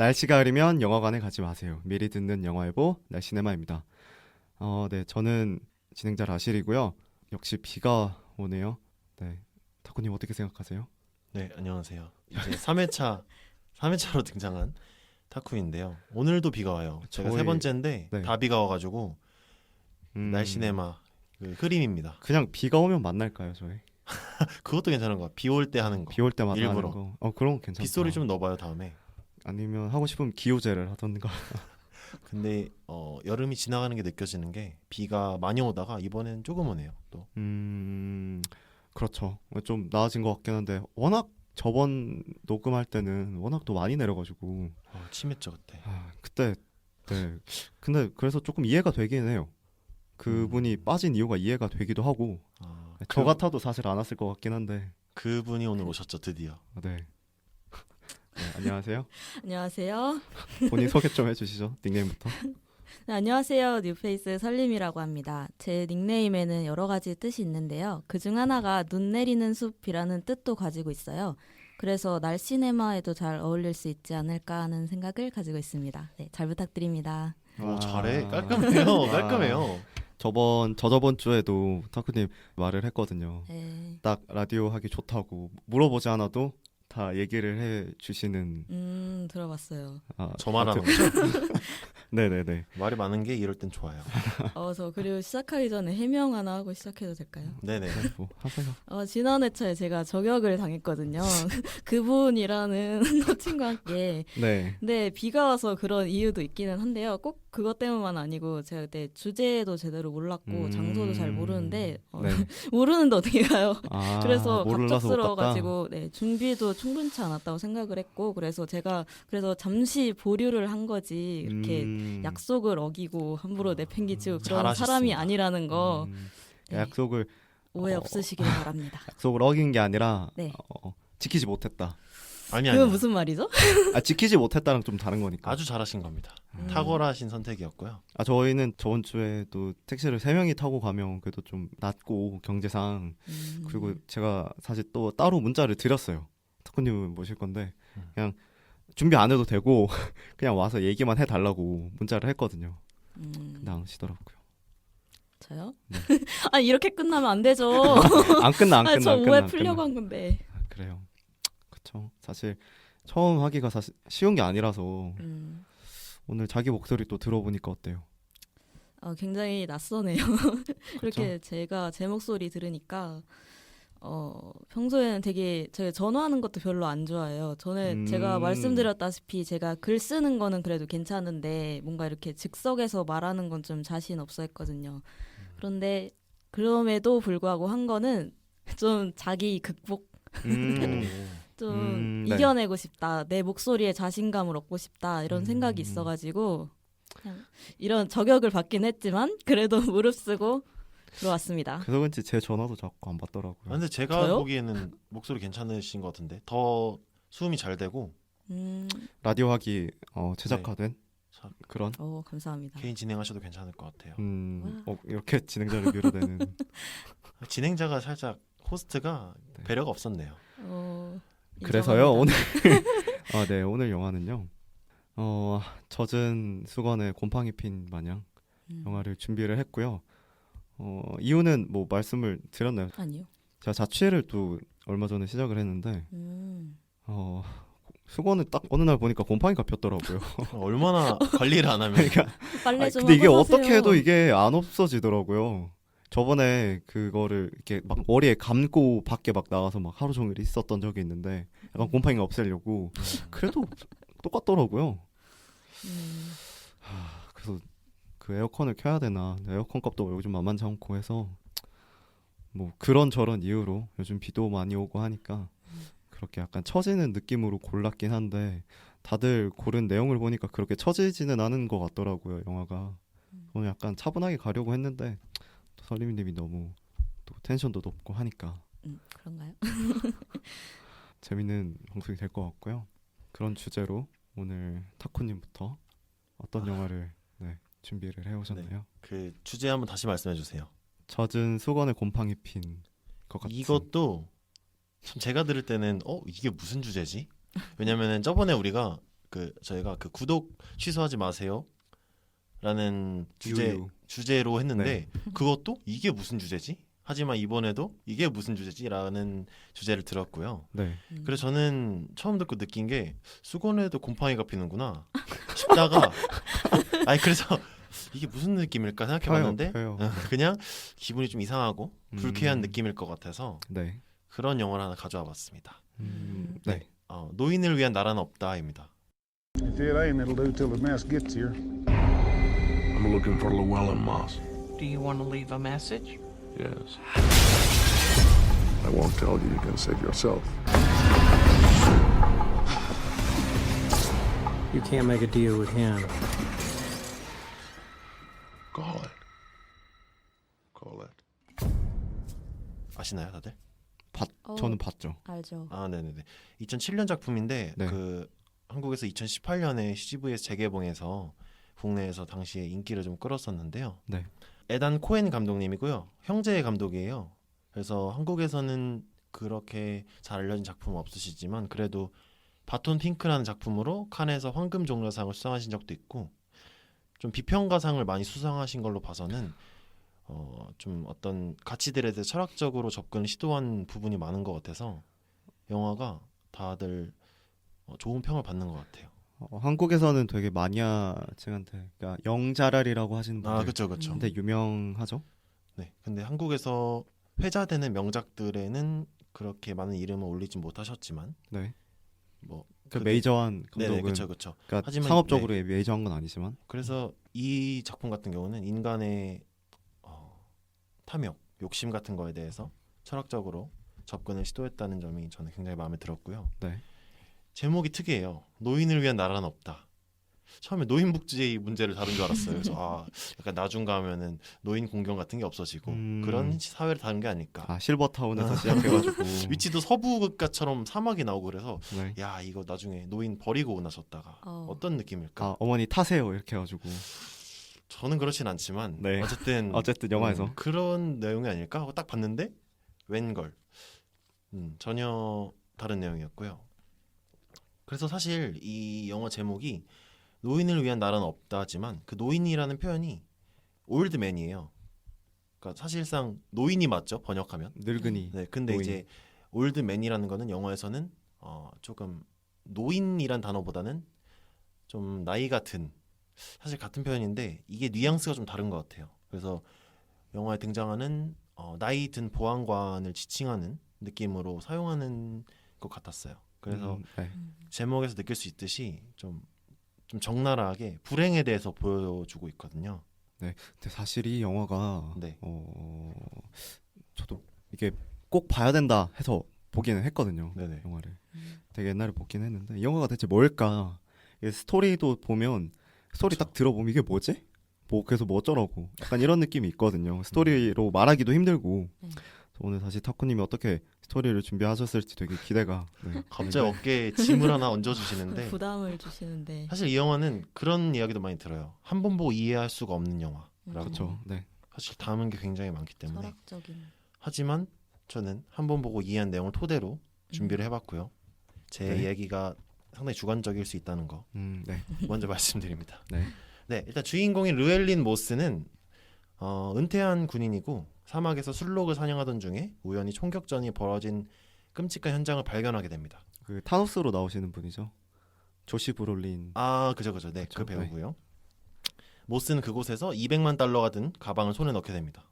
날씨가 흐리면 영화관에 가지 마세요. 미리 듣는 영화예보 날씨네마입니다. 네, 저는 진행자 라실이고요. 역시 비가 오네요. 네, 타쿠님 어떻게 생각하세요? 네, 안녕하세요. 이제 3회차로 등장한 타쿠인데요. 오늘도 비가 와요. 제가 세 번째인데 네. 다 비가 와가지고 날씨네마 그 흐림입니다. 그냥 비가 오면 만날까요, 저희? 그것도 괜찮은 거. 비 올 때 하는 거. 비 올 때마다 일부러. 하는 거. 그럼 괜찮다. 빗소리 좀 넣어봐요 다음에. 아니면 하고 싶으면 기호제를 하던가. 근데 여름이 지나가는 게 느껴지는 게 비가 많이 오다가 이번엔 조금 오네요. 또. 그렇죠. 좀 나아진 것 같긴 한데 워낙 저번 녹음할 때는 워낙 또 많이 내려가지고 심했죠 그때. 그때 네. 근데 그래서 조금 이해가 되긴 해요. 그분이 빠진 이유가 이해가 되기도 하고 저 같아도 사실 안 왔을 것 같긴 한데 그분이 오늘 오셨죠 드디어. 네. 네, 안녕하세요. 안녕하세요. 본인 소개 좀 해주시죠. 닉네임부터. 네, 안녕하세요. 뉴페이스 설림이라고 합니다. 제 닉네임에는 여러 가지 뜻이 있는데요. 그중 하나가 눈 내리는 숲이라는 뜻도 가지고 있어요. 그래서 날씨네마에도 잘 어울릴 수 있지 않을까 하는 생각을 가지고 있습니다. 네, 잘 부탁드립니다. 오, 잘해. 깔끔해요. 깔끔해요. 저저번 주에도 타쿠님 말을 했거든요. 네. 딱 라디오 하기 좋다고 물어보지 않아도 다 얘기를 해주시는. 들어봤어요. 저 말하는 거죠? 네네네. 말이 많은 게 이럴 땐 좋아요. 저 그리고 시작하기 전에 해명 하나 하고 시작해도 될까요? 네네. 뭐 하세요. 지난 회차에 제가 저격을 당했거든요. 그분이라는 친구와 함께. 네. 네, 비가 와서 그런 이유도 있기는 한데요. 꼭 그것 때문만 아니고 제가 그때 주제도 제대로 몰랐고 장소도 잘 모르는데 네. 모르는데 어떻게 가요? 그래서 몰라서 갑작스러워가지고 네, 준비도 충분치 않았다고 생각을 했고 그래서 제가 잠시 보류를 한 거지 이렇게 약속을 어기고 함부로 내팽개치고 그런 잘하셨습니다. 사람이 아니라는 거 네, 약속을 오해 없으시길 바랍니다. 약속을 어긴 게 아니라 네. 지키지 못했다. 아니. 그건 무슨 말이죠? 지키지 못했다랑 좀 다른 거니까. 아주 잘하신 겁니다. 탁월하신 선택이었고요. 저희는 저번 주에 또 택시를 3명이 타고 가면 그래도 좀 낮고 경제상 그리고 제가 사실 또 따로 문자를 드렸어요. 타쿠님을 모실 건데 그냥 준비 안 해도 되고 그냥 와서 얘기만 해달라고 문자를 했거든요. 근데 안 오시더라고요. 저요? 네. 이렇게 끝나면 안 되죠. 안 끝나. 저 오해 풀려고 한 건데. 그래요. 그쵸. 사실 처음 하기가 사실 쉬운 게 아니라서 오늘 자기 목소리 또 들어보니까 어때요? 굉장히 낯서네요. 이렇게 제가 제 목소리 들으니까 평소에는 되게 제가 전화하는 것도 별로 안 좋아해요. 저는 제가 말씀드렸다시피 제가 글 쓰는 거는 그래도 괜찮은데 뭔가 이렇게 즉석에서 말하는 건 좀 자신 없어 했거든요. 그런데 그럼에도 불구하고 한 거는 좀 자기 극복 좀 네. 이겨내고 싶다. 내 목소리에 자신감을 얻고 싶다. 이런 생각이 있어가지고 그냥 이런 저격을 받긴 했지만 그래도 무릅쓰고 들어왔습니다. 그래서 그런지 제 전화도 자꾸 안 받더라고요. 근데 제가 저요? 보기에는 목소리 괜찮으신 것 같은데 더 수음이 잘 되고 라디오 하기 최적화된 그런 감사합니다. 개인 진행하셔도 괜찮을 것 같아요. 이렇게 진행자를 밀어내는 진행자가 살짝 호스트가 배려가 없었네요. 그래서요 오늘 네 오늘 영화는요 젖은 수건에 곰팡이 핀 마냥 영화를 준비를 했고요. 이유는 뭐 말씀을 드렸나요? 아니요. 제가 자취를 또 얼마 전에 시작을 했는데 수건을 딱 어느 날 보니까 곰팡이가 폈더라고요. 얼마나 관리를 안 하면. 그러니까 빨래 좀 근데 이게 하고 사세요. 어떻게 해도 이게 안 없어지더라고요. 저번에 그거를 이렇게 막 머리에 감고 밖에 막 나가서 막 하루 종일 있었던 적이 있는데 약간 곰팡이가 없애려고 그래도 똑같더라고요. 그래서 그 에어컨을 켜야 되나 에어컨 값도 요즘 만만치 않고 해서 뭐 그런저런 이유로 요즘 비도 많이 오고 하니까 그렇게 약간 처지는 느낌으로 골랐긴 한데 다들 고른 내용을 보니까 그렇게 처지지는 않은 것 같더라고요. 영화가 오늘 약간 차분하게 가려고 했는데 또 설림님이 너무 또 텐션도 높고 하니까 그런가요? 재밌는 방송이 될 것 같고요. 그런 주제로 오늘 타쿠님부터 어떤 영화를 준비를 해오셨나요? 그 주제 한번 다시 말씀해 주세요. 젖은 수건에 곰팡이 핀 것 같은. 이것도 참 제가 들을 때는 이게 무슨 주제지? 왜냐면은 저번에 우리가 저희가 그 구독 취소하지 마세요라는 유유. 주제로 했는데 네. 그것도 이게 무슨 주제지? 하지만 이번에도 이게 무슨 주제지라는 주제를 들었고요. 네. 그래서 저는 처음 듣고 느낀 게 수건에도 곰팡이가 피는구나 싶다가 아니 그래서 이게 무슨 느낌일까 생각해봤는데 펴요. 그냥 기분이 좀 이상하고 불쾌한 음. 느낌일 것 같아서 네. 그런 영화를 하나 가져와봤습니다. 네. 노인을 위한 나라는 없다입니다. If it ain't, it'll do till the mess gets here. I'm looking for Llewellyn Moss. Do you want to leave a message? Yes. I won't tell you. You can save yourself. You can't make a deal with him. Call it. Call it. 아시나요, 다들? 저는 봤죠. 알죠. 아, 네네네. 2007년 작품인데 네. 그 한국에서 2018년에 CGV에서 재개봉해서 국내에서 당시에 인기를 좀 끌었었는데요. 네. 에단 코엔 감독님이고요. 형제의 감독이에요. 그래서 한국에서는 그렇게 잘 알려진 작품은 없으시지만 그래도 바톤 핑크라는 작품으로 칸에서 황금 종려상을 수상하신 적도 있고 좀 비평가상을 많이 수상하신 걸로 봐서는 좀 어떤 가치들에 대해 철학적으로 접근을 시도한 부분이 많은 것 같아서 영화가 다들 좋은 평을 받는 것 같아요. 한국에서는 되게 마니아층한테 그러니까 영자랄이라고 하시는 분들 아, 그렇죠, 그렇죠. 근데 유명하죠. 네, 근데 한국에서 회자되는 명작들에는 그렇게 많은 이름을 올리지 못하셨지만, 네. 뭐 그 그게- 메이저한 네네, 감독은 그렇죠, 그렇죠. 그러니까 하지만- 상업적으로 메이저한 건 아니지만 그래서 이 작품 같은 경우는 인간의 탐욕, 욕심 같은 거에 대해서 철학적으로 접근을 시도했다는 점이 저는 굉장히 마음에 들었고요. 네. 제목이 특이해요. 노인을 위한 나라는 없다. 처음에 노인복지 문제를 다룬 줄 알았어요. 그래서 약간 나중 가면은 노인 공경 같은 게 없어지고 그런 사회를 다룬 게 아닐까. 아 실버타운에서 시작해가지고 위치도 서부 국가처럼 사막이 나오고 그래서 네. 야 이거 나중에 노인 버리고 나셨다가 어떤 느낌일까? 아 어머니 타세요 이렇게 해가지고 저는 그렇진 않지만 네. 어쨌든 영화에서 그런 내용이 아닐까 하고 딱 봤는데 웬걸 전혀 다른 내용이었고요. 그래서 사실 이 영화 제목이 노인을 위한 나라는 없다지만 그 노인이라는 표현이 올드맨이에요. 그러니까 사실상 노인이 맞죠 번역하면. 늙은이. 네, 근데 노인. 이제 올드맨이라는 거는 영화에서는 조금 노인이란 단어보다는 좀 나이가 든 사실 같은 표현인데 이게 뉘앙스가 좀 다른 것 같아요. 그래서 영화에 등장하는 나이 든 보안관을 지칭하는 느낌으로 사용하는 것 같았어요. 그래서 네. 제목에서 느낄 수 있듯이 좀 적나라하게 불행에 대해서 보여주고 있거든요. 근데 사실 이 영화가 네. 저도 이게 꼭 봐야 된다 해서 보기는 했거든요. 네네. 영화를 되게 옛날에 보긴 했는데 이 영화가 대체 뭘까? 이게 스토리도 보면 스토리 딱 들어보면 이게 뭐지? 뭐 그래서 뭐 어쩌라고 약간 이런 느낌이 있거든요. 스토리로 말하기도 힘들고 오늘 다시 타쿠님이 어떻게 스토리를 준비하셨을지 되게 기대가. 네. 갑자기 어깨에 짐을 하나 얹어주시는데 부담을 주시는데. 사실 이 영화는 그런 이야기도 많이 들어요. 한 번 보고 이해할 수가 없는 영화라고. 그렇죠. 네. 사실 담은 게 굉장히 많기 때문에. 철학적인. 하지만 저는 한 번 보고 이해한 내용을 토대로 준비를 해봤고요. 제 네. 이야기가 상당히 주관적일 수 있다는 거 네. 먼저 말씀드립니다. 네. 네, 일단 주인공인 르웰린 모스는 은퇴한 군인이고 사막에서 술록을 사냥하던 중에 우연히 총격전이 벌어진 끔찍한 현장을 발견하게 됩니다. 그 타노스로 나오시는 분이죠. 조시 브롤린. 아, 그죠. 네, 그쵸, 그 배우고요. 모스는 그곳에서 200만 달러가 든 가방을 손에 넣게 됩니다.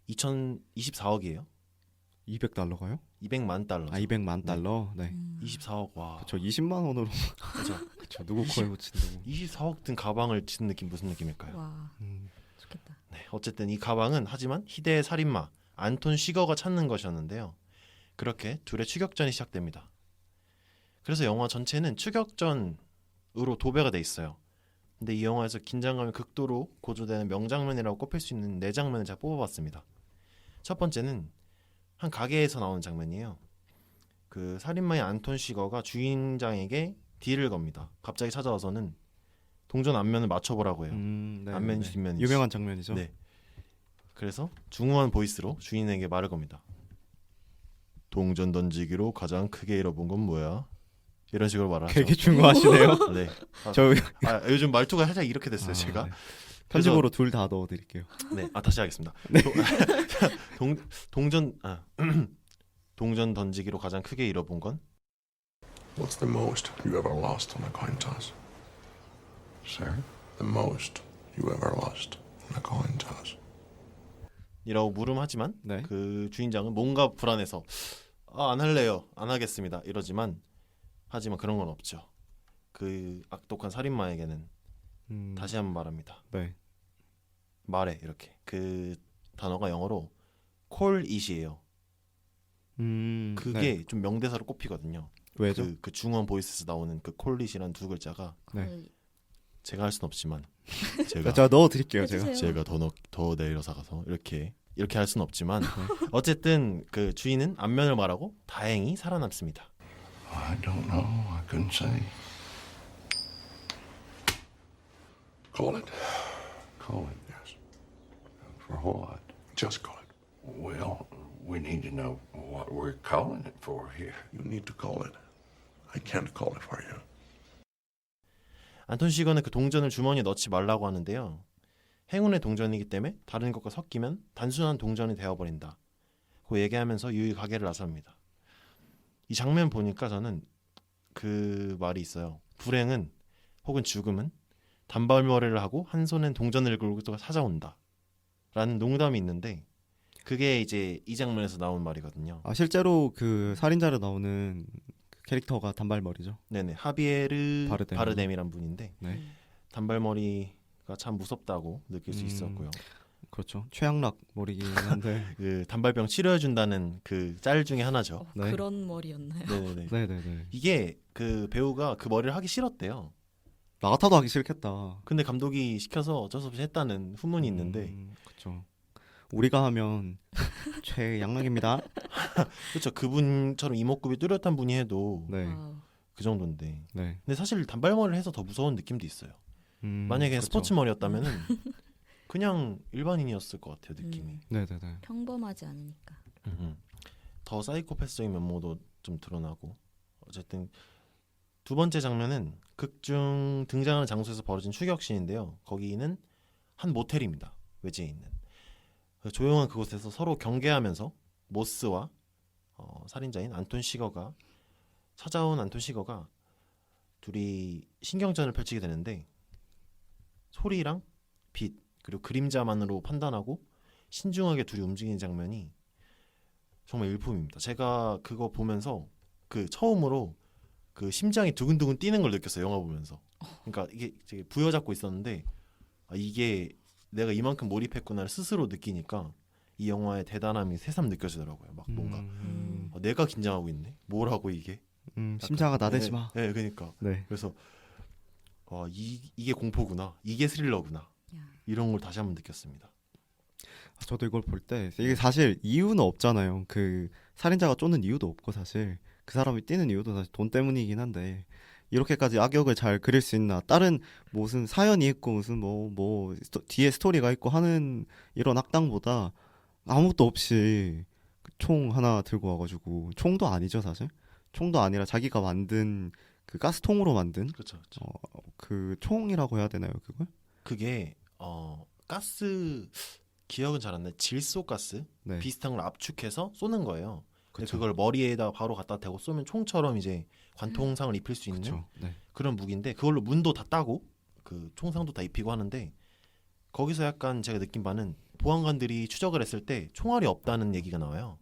2024억이에요. 200달러가요? 200만 달러. 아 200만 달러. 네. 24억 와. 저 20만 원으로. 그죠. 그쵸. 누구 코에 묻힌다고. 24억 든 가방을 든 느낌 무슨 느낌일까요? 와, 음. 좋겠다. 네, 어쨌든 이 가방은 하지만 희대의 살인마 안톤 쉬거가 찾는 것이었는데요. 그렇게 둘의 추격전이 시작됩니다. 그래서 영화 전체는 추격전으로 도배가 돼 있어요. 근데 이 영화에서 긴장감이 극도로 고조되는 명장면이라고 꼽힐 수 있는 4장면을 제가 뽑아봤습니다. 첫 번째는 한 가게에서 나오는 장면이에요. 그 살인마의 안톤 쉬거가 주인장에게 딜을 겁니다. 갑자기 찾아와서는 동전 앞면을 맞춰보라고 해요. 네, 앞면인지 네. 뒷면인지. 유명한 장면이죠. 네. 그래서 중후한 보이스로 주인에게 말을 겁니다. 동전 던지기로 가장 크게 잃어본 건 뭐야? 이런 식으로 말하죠. 되게 중요하시네요. 네. 저 요즘 말투가 살짝 이렇게 됐어요. 아, 제가. 네. 편집으로 둘 다 넣어드릴게요. 네. 다시 하겠습니다. 동전 던지기로 가장 크게 잃어본 건 What's the most you ever lost on a coin toss? Sir? The most you ever lost on a coin toss. 이라고 물음하지만 네. 그 주인장은 뭔가 불안해서 안 할래요. 안 하겠습니다. 하지만 그런 건 없죠. 그 악독한 살인마에게는 다시 한번 말합니다. 네. 말해 이렇게. 그 단어가 영어로 call it이에요. 그게 네. 좀 명대사로 꼽히거든요. 왜죠? 그 중원 보이스에서 나오는 그 call it이라는 두 글자가 네. 제가 할 순 없지만 제가 넣어드릴게요. 해주세요. 제가 더 내려서 가서 이렇게 할 순 없지만 어쨌든 그 주인은 안면을 말하고 다행히 살아남습니다. I don't know. I couldn't say. Call it. Call it. Yes. For what? Just call it. Well, we need to know what we're calling it for here. You need to call it. I can't call it for you. 안톤 시거는 그 동전을 주머니에 넣지 말라고 하는데요. 행운의 동전이기 때문에 다른 것과 섞이면 단순한 동전이 되어버린다. 그 얘기하면서 유유 가게를 나섭니다. 이 장면 보니까 저는 그 말이 있어요. 불행은 혹은 죽음은 단발머리를 하고 한 손엔 동전을 걸고 찾아온다. 라는 농담이 있는데 그게 이제 이 장면에서 나온 말이거든요. 실제로 그 살인자로 나오는 그 캐릭터가 단발머리죠. 네네. 하비에르 바르뎀. 바르뎀이란 분인데 네. 단발머리가 참 무섭다고 느낄 수 있었고요. 그렇죠. 최양락 머리긴 한데. 그 단발병 치료해준다는 그 짤 중에 하나죠. 네. 그런 머리였나요? 네네네. 네네네. 이게 그 배우가 그 머리를 하기 싫었대요. 나 같아도 하기 싫겠다. 근데 감독이 시켜서 어쩔 수 없이 했다는 후문이 있는데 그렇죠. 우리가 하면 최양락입니다. 그렇죠. 그분처럼 이목구비 뚜렷한 분이 해도 네. 와우. 그 정도인데. 네. 근데 사실 단발머리를 해서 더 무서운 느낌도 있어요. 만약에 그렇죠. 스포츠 머리였다면은 그냥 일반인이었을 것 같아요. 느낌이. 네네네. 평범하지 않으니까. 더 사이코패스적인 면모도 좀 드러나고. 어쨌든 두 번째 장면은 극중 등장하는 장소에서 벌어진 추격신인데요. 거기는 한 모텔입니다. 외지에 있는. 조용한 그곳에서 서로 경계하면서 모스와 살인자인 안톤 시거가 찾아온 안톤 시거가 둘이 신경전을 펼치게 되는데 소리랑 빛 그리고 그림자만으로 판단하고 신중하게 둘이 움직이는 장면이 정말 일품입니다. 제가 그거 보면서 그 처음으로 그 심장이 두근두근 뛰는 걸 느꼈어요. 영화 보면서. 그러니까 이게 되게 부여잡고 있었는데 이게 내가 이만큼 몰입했구나를 스스로 느끼니까 이 영화의 대단함이 새삼 느껴지더라고요. 막 뭔가 내가 긴장하고 있네. 뭐라고 이게? 심장아 나대지 마. 네, 그러니까. 네. 그래서 이게 공포구나. 이게 스릴러구나. 이런 걸 다시 한번 느꼈습니다. 저도 이걸 볼 때 이게 사실 이유는 없잖아요. 그 살인자가 쫓는 이유도 없고 사실 그 사람이 뛰는 이유도 사실 돈 때문이긴 한데 이렇게까지 악역을 잘 그릴 수 있나? 다른 무슨 사연이 있고 무슨 뒤에 스토리가 있고 하는 이런 악당보다 아무것도 없이 총 하나 들고 와가지고 총도 아니죠 사실. 총도 아니라 자기가 만든 그 가스통으로 만든 그렇죠. 그 총이라고 해야 되나요 그걸? 그게 가스 기억은 잘 안 나요. 질소가스 네. 비슷한 걸 압축해서 쏘는 거예요. 근데 그쵸. 그걸 머리에다 바로 갖다 대고 쏘면 총처럼 이제 관통상을 입힐 수 있는 그렇죠. 네. 그런 무기인데 그걸로 문도 다 따고 그 총상도 다 입히고 하는데 거기서 약간 제가 느낀 바는 보안관들이 추적을 했을 때 총알이 없다는 얘기가 나와요.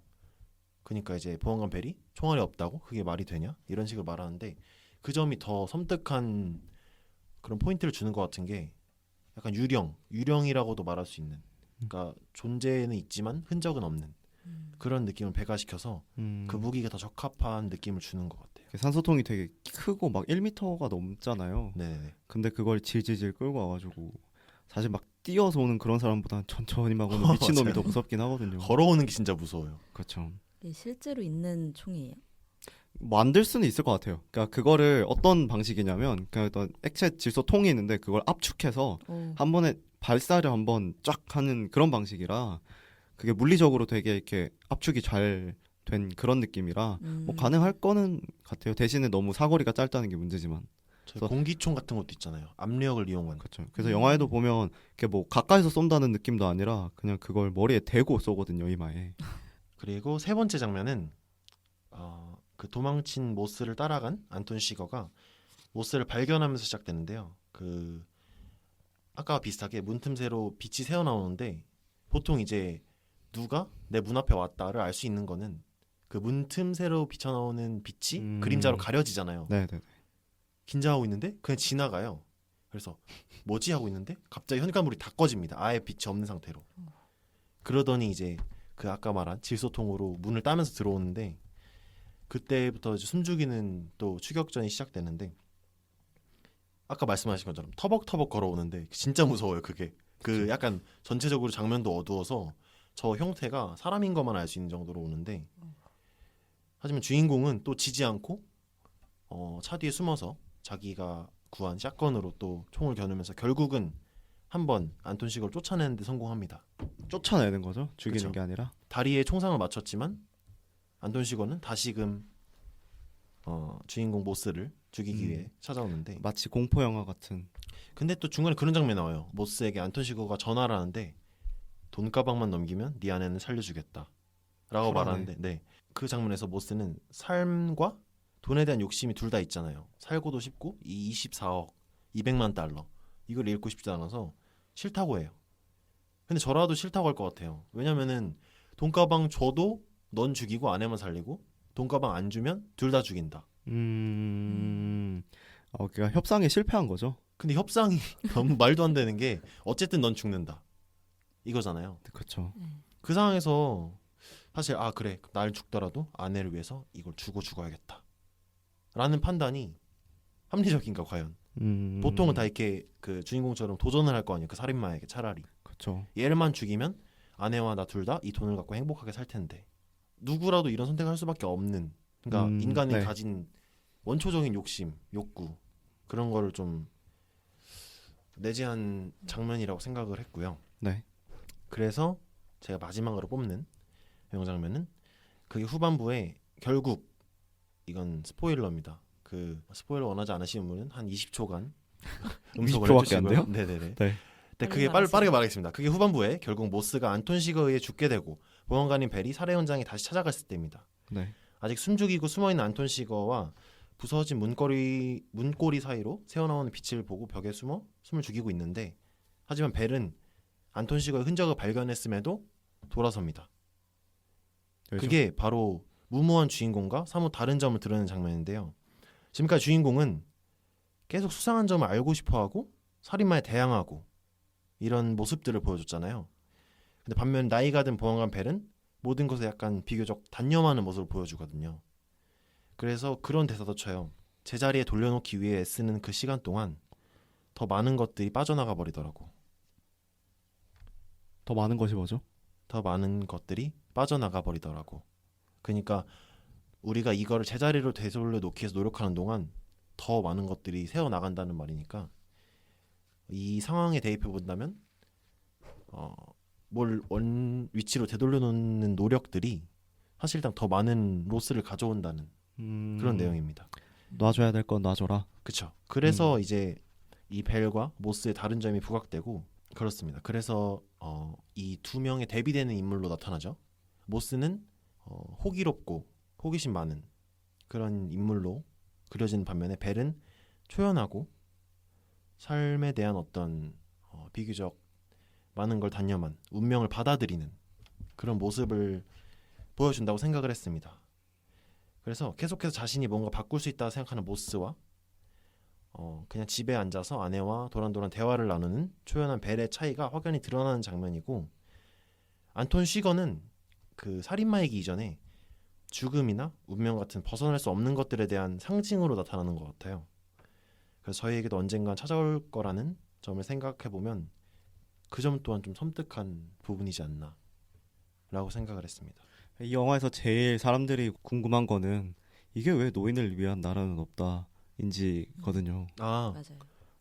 그러니까 이제 보안관 벨이 총알이 없다고 그게 말이 되냐 이런 식으로 말하는데 그 점이 더 섬뜩한 그런 포인트를 주는 것 같은 게 약간 유령이라고도 말할 수 있는 그러니까 존재는 있지만 흔적은 없는 그런 느낌을 배가시켜서 그 무기가 더 적합한 느낌을 주는 것 같아요. 산소통이 되게 크고 막 1m가 넘잖아요. 네네. 근데 그걸 질질질 끌고 와가지고 사실 막 뛰어서 오는 그런 사람보다는 천천히 막 오는 미친놈이 맞아요. 더 무섭긴 하거든요. 걸어오는 게 진짜 무서워요. 그렇죠. 네, 실제로 있는 총이에요? 만들 수는 있을 것 같아요. 그러니까 그거를 어떤 방식이냐면 그냥 어떤 액체 질소통이 있는데 그걸 압축해서 한 번에 발사를 한번 쫙 하는 그런 방식이라 그게 물리적으로 되게 이렇게 압축이 잘 된 그런 느낌이라 음. 뭐 가능할 거는 같아요. 대신에 너무 사거리가 짧다는 게 문제지만. 저 공기총 같은 것도 있잖아요. 압력을 이용한. 그렇죠. 그래서 영화에도 보면 이렇게 뭐 가까이서 쏜다는 느낌도 아니라 그냥 그걸 머리에 대고 쏘거든요, 이마에. 그리고 세 번째 장면은 그 도망친 모스를 따라간 안톤 시거가 모스를 발견하면서 시작되는데요. 그 아까와 비슷하게 문틈새로 빛이 새어 나오는데 보통 이제 누가 내 문 앞에 왔다를 알 수 있는 거는 그 문틈새로 비쳐 나오는 빛이 그림자로 가려지잖아요. 네네. 긴장하고 있는데 그냥 지나가요. 그래서 뭐지 하고 있는데 갑자기 현관문이 다 꺼집니다. 아예 빛이 없는 상태로. 그러더니 이제 그 아까 말한 질소통으로 문을 따면서 들어오는데 그때부터 이제 숨죽이는 또 추격전이 시작되는데 아까 말씀하신 것처럼 터벅터벅 걸어오는데 진짜 무서워요. 그게 그 약간 전체적으로 장면도 어두워서 저 형태가 사람인 것만 알 수 있는 정도로 오는데 하지만 주인공은 또 지지 않고 차 뒤에 숨어서 자기가 구한 샷건으로 또 총을 겨누면서 결국은 한번 안톤 시거를 쫓아내는데 성공합니다. 쫓아내는 거죠. 죽이는 그쵸. 게 아니라. 다리에 총상을 맞췄지만 안톤 시거는 다시금 주인공 모스를 죽이기 위해 찾아오는데 마치 공포 영화 같은. 근데 또 중간에 그런 장면이 나와요. 모스에게 안톤 시거가 전화를 하는데 돈가방만 넘기면 네 아내는 살려주겠다 라고 쿨하네. 말하는데 네. 그 장면에서 모스는 삶과 돈에 대한 욕심이 둘 다 있잖아요. 살고도 싶고 이 24억 200만 달러 이걸 잃고 싶지 않아서 싫다고 해요. 근데 저라도 싫다고 할 것 같아요. 왜냐면은 돈가방 줘도 넌 죽이고 아내만 살리고 돈가방 안 주면 둘 다 죽인다. 그러니까 협상에 실패한 거죠. 근데 협상이 너무 말도 안 되는 게 어쨌든 넌 죽는다 이거잖아요. 그렇죠. 그 상황에서 사실 그래 날 죽더라도 아내를 위해서 이걸 주고 죽어야겠다 라는 판단이 합리적인가 과연. 보통은 다 이렇게 그 주인공처럼 도전을 할 거 아니에요. 그 살인마에게 차라리 그렇죠. 얘를만 죽이면 아내와 나 둘 다 이 돈을 갖고 행복하게 살 텐데 누구라도 이런 선택을 할 수밖에 없는, 그러니까 인간이 네. 가진 원초적인 욕심, 욕구 그런 거를 좀 내재한 장면이라고 생각을 했고요. 네. 그래서 제가 마지막으로 뽑는 명장면은 그게 후반부에 결국 이건 스포일러입니다. 그 스포일러 원하지 않으시는 분은 한 20초간 음속을 20초 밖에 안 해주시고요. 돼요? 네네네. 네. 네, 그게 빠르게 말하겠습니다. 그게 후반부에 결국 모스가 안톤 시거에 의해 죽게 되고 보안관인 벨이 살해 현장에 다시 찾아갔을 때입니다. 네. 아직 숨죽이고 숨어있는 안톤 시거와 부서진 문고리 사이로 새어나오는 빛을 보고 벽에 숨어 숨을 죽이고 있는데 하지만 벨은 안톤 시거의 흔적을 발견했음에도 돌아섭니다. 왜죠? 그게 바로 무모한 주인공과 사뭇 다른 점을 드러내는 장면인데요. 지금까지 주인공은 계속 수상한 점을 알고 싶어하고 살인마에 대항하고 이런 모습들을 보여줬잖아요. 근데 반면 나이가 든 보안관 벨은 모든 것에 약간 비교적 단념하는 모습을 보여주거든요. 그래서 그런 대사도 쳐요. 제자리에 돌려놓기 위해 애쓰는 그 시간 동안 더 많은 것들이 빠져나가 버리더라고. 더 많은 것이 뭐죠? 더 많은 것들이 빠져나가 버리더라고. 그러니까 우리가 이거를 제자리로 되돌려 놓기 위해서 노력하는 동안 더 많은 것들이 새어 나간다는 말이니까 이 상황에 대입해 본다면 뭘 원 위치로 되돌려 놓는 노력들이 사실상 더 많은 로스를 가져온다는 그런 내용입니다. 놔줘야 될 건 놔줘라. 그렇죠. 그래서 이제 이 벨과 모스의 다른 점이 부각되고 그렇습니다. 그래서 이 두 명의 대비되는 인물로 나타나죠. 모스는 호기롭고 호기심 많은 그런 인물로 그려진 반면에 벨은 초연하고 삶에 대한 어떤 비교적 많은 걸 단념한 운명을 받아들이는 그런 모습을 보여준다고 생각을 했습니다. 그래서 계속해서 자신이 뭔가 바꿀 수 있다고 생각하는 모스와 그냥 집에 앉아서 아내와 도란도란 대화를 나누는 초연한 벨의 차이가 확연히 드러나는 장면이고, 안톤 쉬거는 그 살인마이기 이전에 죽음이나 운명 같은 벗어날 수 없는 것들에 대한 상징으로 나타나는 것 같아요. 그래서 저희에게도 언젠간 찾아올 거라는 점을 생각해보면 그 점 또한 좀 섬뜩한 부분이지 않나 라고 생각을 했습니다. 이 영화에서 제일 사람들이 궁금한 거는 이게 왜 노인을 위한 나라는 없다인지거든요. 맞아요.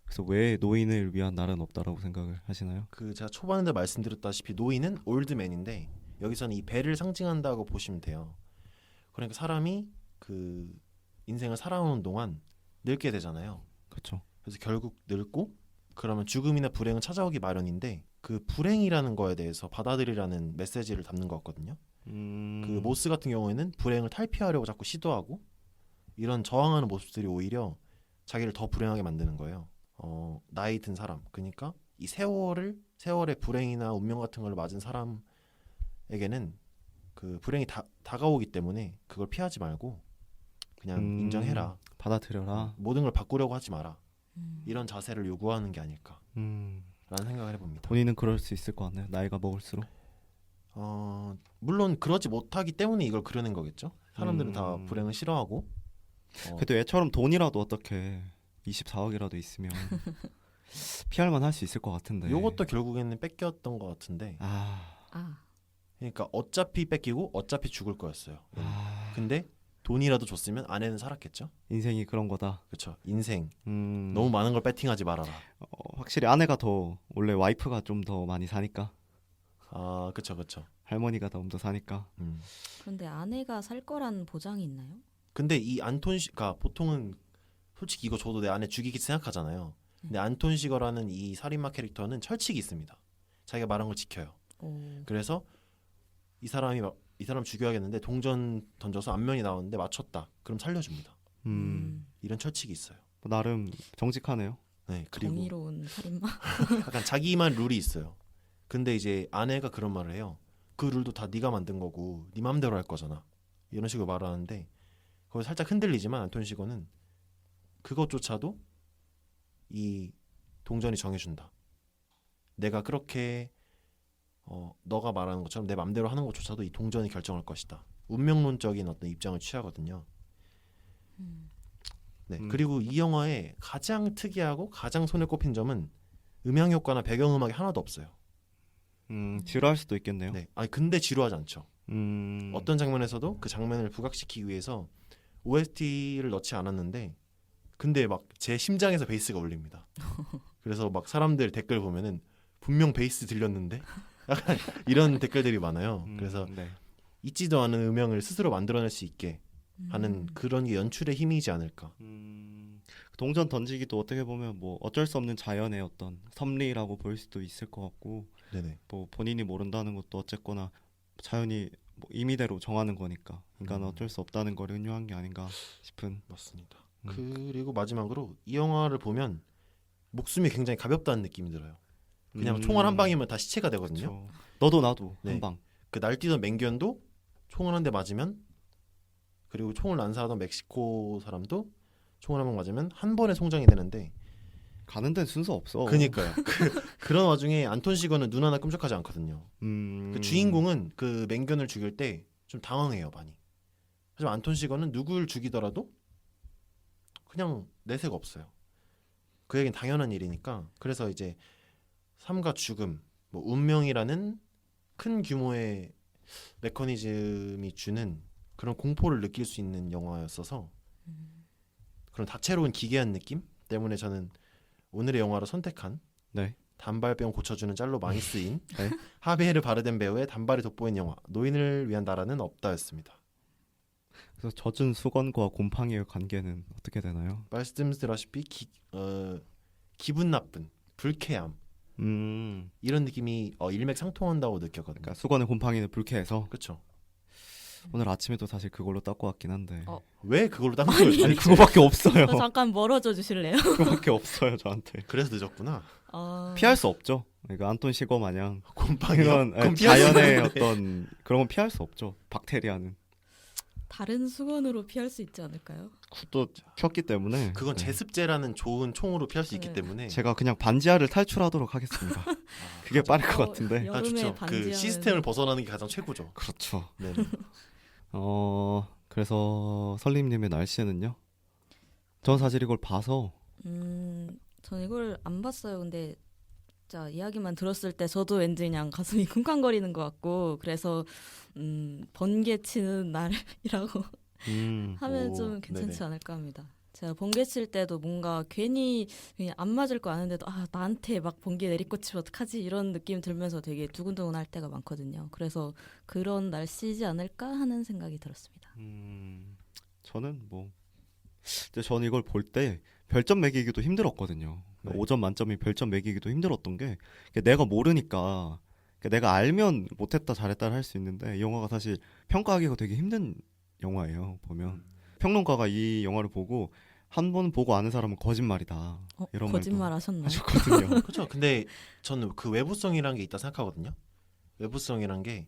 그래서 왜 노인을 위한 나라는 없다라고 생각을 하시나요? 그 제가 초반에 말씀드렸다시피 노인은 올드맨인데 여기서는 이 벨을 상징한다고 보시면 돼요. 그러니까 사람이 그 인생을 살아오는 동안 늙게 되잖아요. 그렇죠. 그래서 결국 늙고 그러면 죽음이나 불행은 찾아오기 마련인데 그 불행이라는 거에 대해서 받아들이라는 메시지를 담는 것 같거든요. 그 모스 같은 경우에는 불행을 탈피하려고 자꾸 시도하고 이런 저항하는 모습들이 오히려 자기를 더 불행하게 만드는 거예요. 나이 든 사람, 그러니까 이 세월의 불행이나 운명 같은 걸 맞은 사람에게는 그 불행이 다가오기 때문에 그걸 피하지 말고 그냥 인정해라. 받아들여라. 모든 걸 바꾸려고 하지 마라. 이런 자세를 요구하는 게 아닐까 라는 생각을 해봅니다. 본인은 그럴 수 있을 것 같네요. 나이가 먹을수록. 물론 그러지 못하기 때문에 이걸 그려낸 거겠죠. 사람들은 다 불행을 싫어하고 그래도 얘처럼 돈이라도 어떻게 24억이라도 있으면 피할만 할 수 있을 것 같은데. 요것도 결국에는 뺏겼던 것 같은데 그러니까 어차피 뺏기고 어차피 죽을 거였어요. 근데 돈이라도 줬으면 아내는 살았겠죠. 인생이 그런 거다. 그렇죠. 인생 너무 많은 걸 배팅하지 말아라. 확실히 아내가 더 원래 와이프가 좀 더 많이 사니까. 그렇죠. 할머니가 더 사니까. 그런데 아내가 살 거란 보장이 있나요? 근데 이 안톤 씨가 보통은 솔직히 이거 저도 내 아내 죽이기 생각하잖아요. 근데 안톤 시거라는 이 살인마 캐릭터는 철칙이 있습니다. 자기가 말한 걸 지켜요. 그래서 이 사람 죽여야겠는데 동전 던져서 안면이 나오는데 맞췄다. 그럼 살려줍니다. 이런 철칙이 있어요. 나름 정직하네요. 네, 그리고 정의로운 살인마. 약간 자기만 룰이 있어요. 근데 이제 아내가 그런 말을 해요. 그 룰도 다 네가 만든 거고 네 맘대로 할 거잖아. 이런 식으로 말하는데 거기 살짝 흔들리지만 안톤 시거는 그것조차도 이 동전이 정해준다. 내가 그렇게 너가 말하는 것처럼 내 맘대로 하는 것조차도 이 동전이 결정할 것이다. 운명론적인 어떤 입장을 취하거든요. 네. 그리고 이 영화의 가장 특이하고 가장 손에 꼽힌 점은 음향 효과나 배경 음악이 하나도 없어요. 지루할 수도 있겠네요. 네. 근데 지루하지 않죠. 음. 어떤 장면에서도 그 장면을 부각시키기 위해서 OST를 넣지 않았는데 근데 막 제 심장에서 베이스가 울립니다. 그래서 막 사람들 댓글 보면은 분명 베이스 들렸는데 약간 이런 댓글들이 많아요. 그래서 네. 있지도 않은 음향을 스스로 만들어낼 수 있게 하는 그런 게 연출의 힘이지 않을까. 동전 던지기도 어떻게 보면 뭐 어쩔 수 없는 자연의 어떤 섭리라고 볼 수도 있을 것 같고, 네네. 뭐 본인이 모른다는 것도 어쨌거나 자연이 뭐 임의대로 정하는 거니까 인간은 어쩔 수 없다는 걸 은유한 게 아닌가 싶은. 맞습니다. 그리고 마지막으로 이 영화를 보면 목숨이 굉장히 가볍다는 느낌이 들어요. 그냥 총알 한 방이면 다 시체가 되거든요. 그쵸. 너도 나도 네. 한 방. 그 날뛰던 맹견도 총을 한 대 맞으면, 그리고 총을 난사하던 멕시코 사람도 총을 한 방 맞으면 한 번에 송장이 되는데 가는 데는 순서 없어. 그니까요. 그런 와중에 안톤 시거는 눈 하나 끔찍하지 않거든요. 그 주인공은 그 맹견을 죽일 때 좀 당황해요, 많이. 하지만 안톤 시거는 누굴 죽이더라도 그냥 내색 없어요. 그에겐 당연한 일이니까. 그래서 이제 삶과 죽음, 뭐 운명이라는 큰 규모의 메커니즘이 주는 그런 공포를 느낄 수 있는 영화였어서 그런 다채로운 기괴한 느낌 때문에 저는 오늘의 영화로 선택한 네. 단발병 고쳐주는 짤로 많이 쓰인 네. 하비에르 바르뎀 배우의 단발이 돋보인 영화 노인을 위한 나라는 없다였습니다. 그래서 젖은 수건과 곰팡이의 관계는 어떻게 되나요? 말씀드렸다시피 기분 나쁜 불쾌함 이런 느낌이 일맥상통한다고 느꼈거든요. 그러니까 수건의 곰팡이는 불쾌해서. 그렇죠. 오늘 아침에도 사실 그걸로 닦고 왔긴 한데. 왜 그걸로 닦은 거예요? 아니 그거밖에 없어요. 잠깐 멀어져 주실래요? 그거밖에 없어요 저한테. 그래서 늦었구나. 피할 수 없죠. 그러니까 안톤 시거 마냥 곰팡이요? 이런 그럼 피할 수 자연의 없는데. 어떤 그런 건 피할 수 없죠. 박테리아는 다른 수건으로 피할 수 있지 않을까요? 또 폈기 때문에. 그건 네. 제습제라는 좋은 총으로 피할 수 있기 네. 때문에. 제가 그냥 반지하를 탈출하도록 하겠습니다. 그게 빠를 것 같은데. 여름에 좋죠. 반지하는 그 시스템을 벗어나는 게 가장 최고죠. 그렇죠. 네. 그래서 설림님의 날씨는요? 전 사실 이걸 봐서 전 이걸 안 봤어요. 근데 진짜 이야기만 들었을 때 저도 왠지 그냥 가슴이 쿵쾅거리는 것 같고, 그래서 번개 치는 날이라고 하면 오, 좀 괜찮지 네네. 않을까 합니다. 제가 번개 칠 때도 뭔가 괜히 그냥 안 맞을 거 아는데도 나한테 막 번개 내리꽂히면 어떡하지 이런 느낌 들면서 되게 두근두근할 때가 많거든요. 그래서 그런 날씨지 않을까 하는 생각이 들었습니다. 저는 뭐 근데 저는 이걸 볼 때 별점 매기기도 힘들었거든요. 네. 5점 만점이 별점 매기기도 힘들었던 게 내가 모르니까 내가 알면 못했다 잘했다를 할 수 있는데 이 영화가 사실 평가하기가 되게 힘든 영화예요. 보면 평론가가 이 영화를 보고 한 번 보고 아는 사람은 거짓말이다 이런 거짓말 말도 하셨나요? 하셨거든요. 그렇죠. 근데 저는 그 외부성이란 게 있다 생각하거든요. 외부성이란 게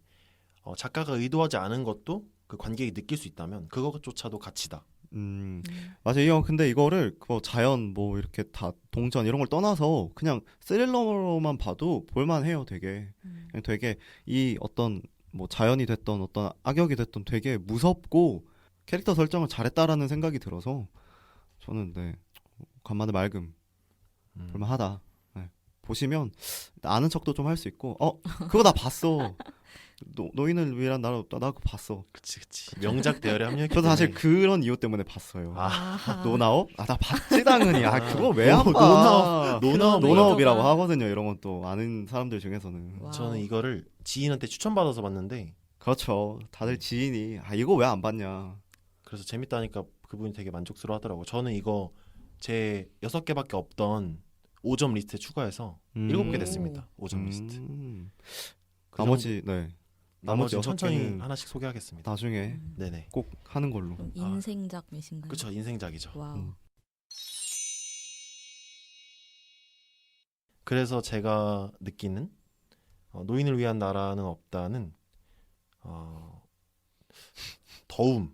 작가가 의도하지 않은 것도 그 관객이 느낄 수 있다면 그것조차도 가치다. 맞아요. 이 영화 근데 이거를 자연 뭐 이렇게 다 동전 이런 걸 떠나서 그냥 스릴러로만 봐도 볼만해요. 되게 그냥 되게 이 어떤 뭐 자연이 됐던 어떤 악역이 됐던 되게 무섭고 캐릭터 설정을 잘했다라는 생각이 들어서 저는 간만에 맑음 볼만하다. 네. 보시면 아는 척도 좀 할 수 있고 그거 나 봤어. 노인을 위한 나라 나 그거 봤어. 그치. 명작 대열에 합류했기 저도 때문에. 사실 그런 이유 때문에 봤어요. 아하. 노나업? 나 봤지 당연히. 그거 왜 안 봐? 노나업. 노나업이라고 하거든요. 이런 건 또 아는 사람들 중에서는. 와우. 저는 이거를 지인한테 추천받아서 봤는데 그렇죠. 다들 지인이 이거 왜 안 봤냐. 그래서 재밌다니까 그분이 되게 만족스러워하더라고요. 저는 이거 제 6개밖에 없던 5점 리스트에 추가해서 7개 됐습니다. 5점 리스트. 그 나머지 나머지 여섯 천천히 개는 하나씩 소개하겠습니다. 나중에 네네. 꼭 하는 걸로. 그럼 인생작 몇인가요? 그렇죠. 인생작이죠. 와우. 그래서 제가 느끼는 노인을 위한 나라는 없다는 더움,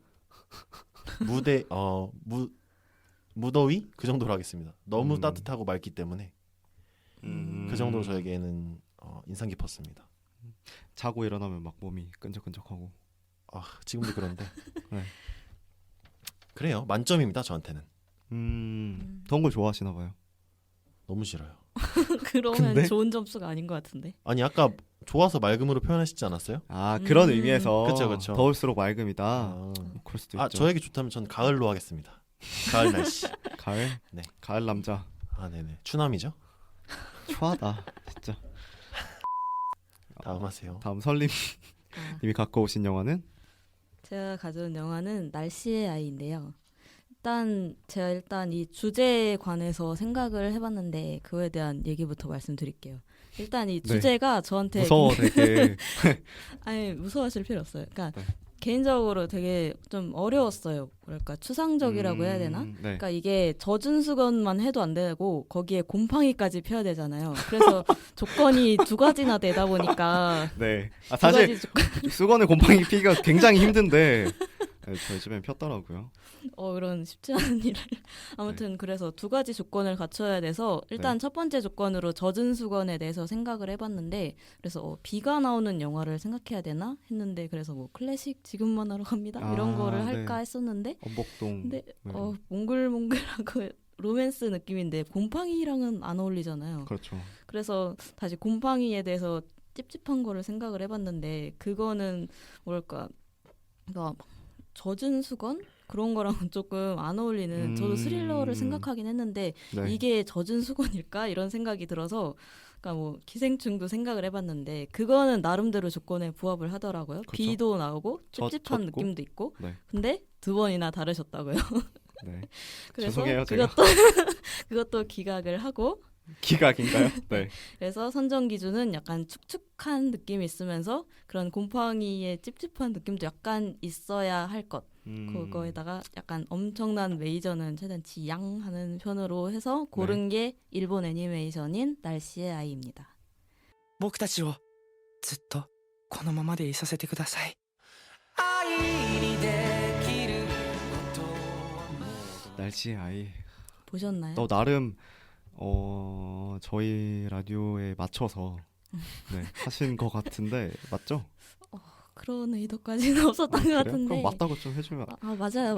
무더위 그 정도로 하겠습니다. 너무 따뜻하고 맑기 때문에 그 정도로 저에게는 인상 깊었습니다. 자고 일어나면 막 몸이 끈적끈적하고. 지금도 그런데 네. 그래요. 만점입니다. 저한테는. 더운 걸 좋아하시나 봐요. 너무 싫어요. 그러면 근데? 좋은 점수가 아닌 것 같은데. 아니 아까 좋아서 맑음으로 표현하시지 않았어요? 그런 의미에서 그쵸. 더울수록 맑음이다. 그럴 수도 있죠. 저에게 좋다면 전 가을로 하겠습니다. 가을 날씨. 가을? 네. 가을 남자. 네네. 추남이죠. 추하다 진짜. 다음 하세요. 다음 설림님이 갖고 오신 영화는? 제가 가져온 영화는 날씨의 아이인데요. 제가 이 주제에 관해서 생각을 해봤는데 그거에 대한 얘기부터 말씀드릴게요. 일단 이 주제가 저한테 무서워 되게. 아니 무서워하실 필요 없어요. 그러니까 네. 개인적으로 되게 좀 어려웠어요. 뭐랄까 추상적이라고 해야 되나? 네. 그러니까 이게 젖은 수건만 해도 안 되고 거기에 곰팡이까지 펴야 되잖아요. 그래서 조건이 두 가지나 되다 보니까 네. 두 사실 가지 조건, 수건에 곰팡이 피기가 굉장히 힘든데 저희 집엔 폈더라고요. 이런 쉽지 않은 일을 아무튼 그래서 두 가지 조건을 갖춰야 돼서 일단 첫 번째 조건으로 젖은 수건에 대해서 생각을 해봤는데 그래서 비가 나오는 영화를 생각해야 되나 했는데 그래서 뭐 클래식 지금만 하러 갑니다 이런 거를 할까 했었는데 엄복동. 근데 네. 몽글몽글하고 로맨스 느낌인데 곰팡이랑은 안 어울리잖아요. 그렇죠. 그래서 다시 곰팡이에 대해서 찝찝한 거를 생각을 해봤는데 그거는 뭐랄까 젖은 수건? 그런 거랑은 조금 안 어울리는 저도 스릴러를 생각하긴 했는데 네. 이게 젖은 수건일까? 이런 생각이 들어서 그러니까 뭐 기생충도 생각을 해봤는데 그거는 나름대로 조건에 부합을 하더라고요. 그렇죠. 비도 나오고 찝찝한 젖고. 느낌도 있고 네. 근데 두 번이나 다르셨다고요. 네. 그래서 죄송해요, 제가. 그것도 기각을 하고 기각인가요? 네. 그래서 선정 기준은 약간 축축한 느낌이 있으면서 그런 곰팡이의 찝찝한 느낌도 약간 있어야 할 것. 그거에다가 약간 엄청난 메이저는 최대한 지양하는 편으로 해서 고른 게 일본 애니메이션인 날씨의 아이입니다. 僕たちをずっとこのままでいさせてください。 날씨의 아이. 보셨나요? 나름 저희 라디오에 맞춰서 하신 것 같은데 맞죠? 그런 의도까지는 없었던 것 그래요? 같은데. 그럼 맞다고 좀 해주면. 맞아요.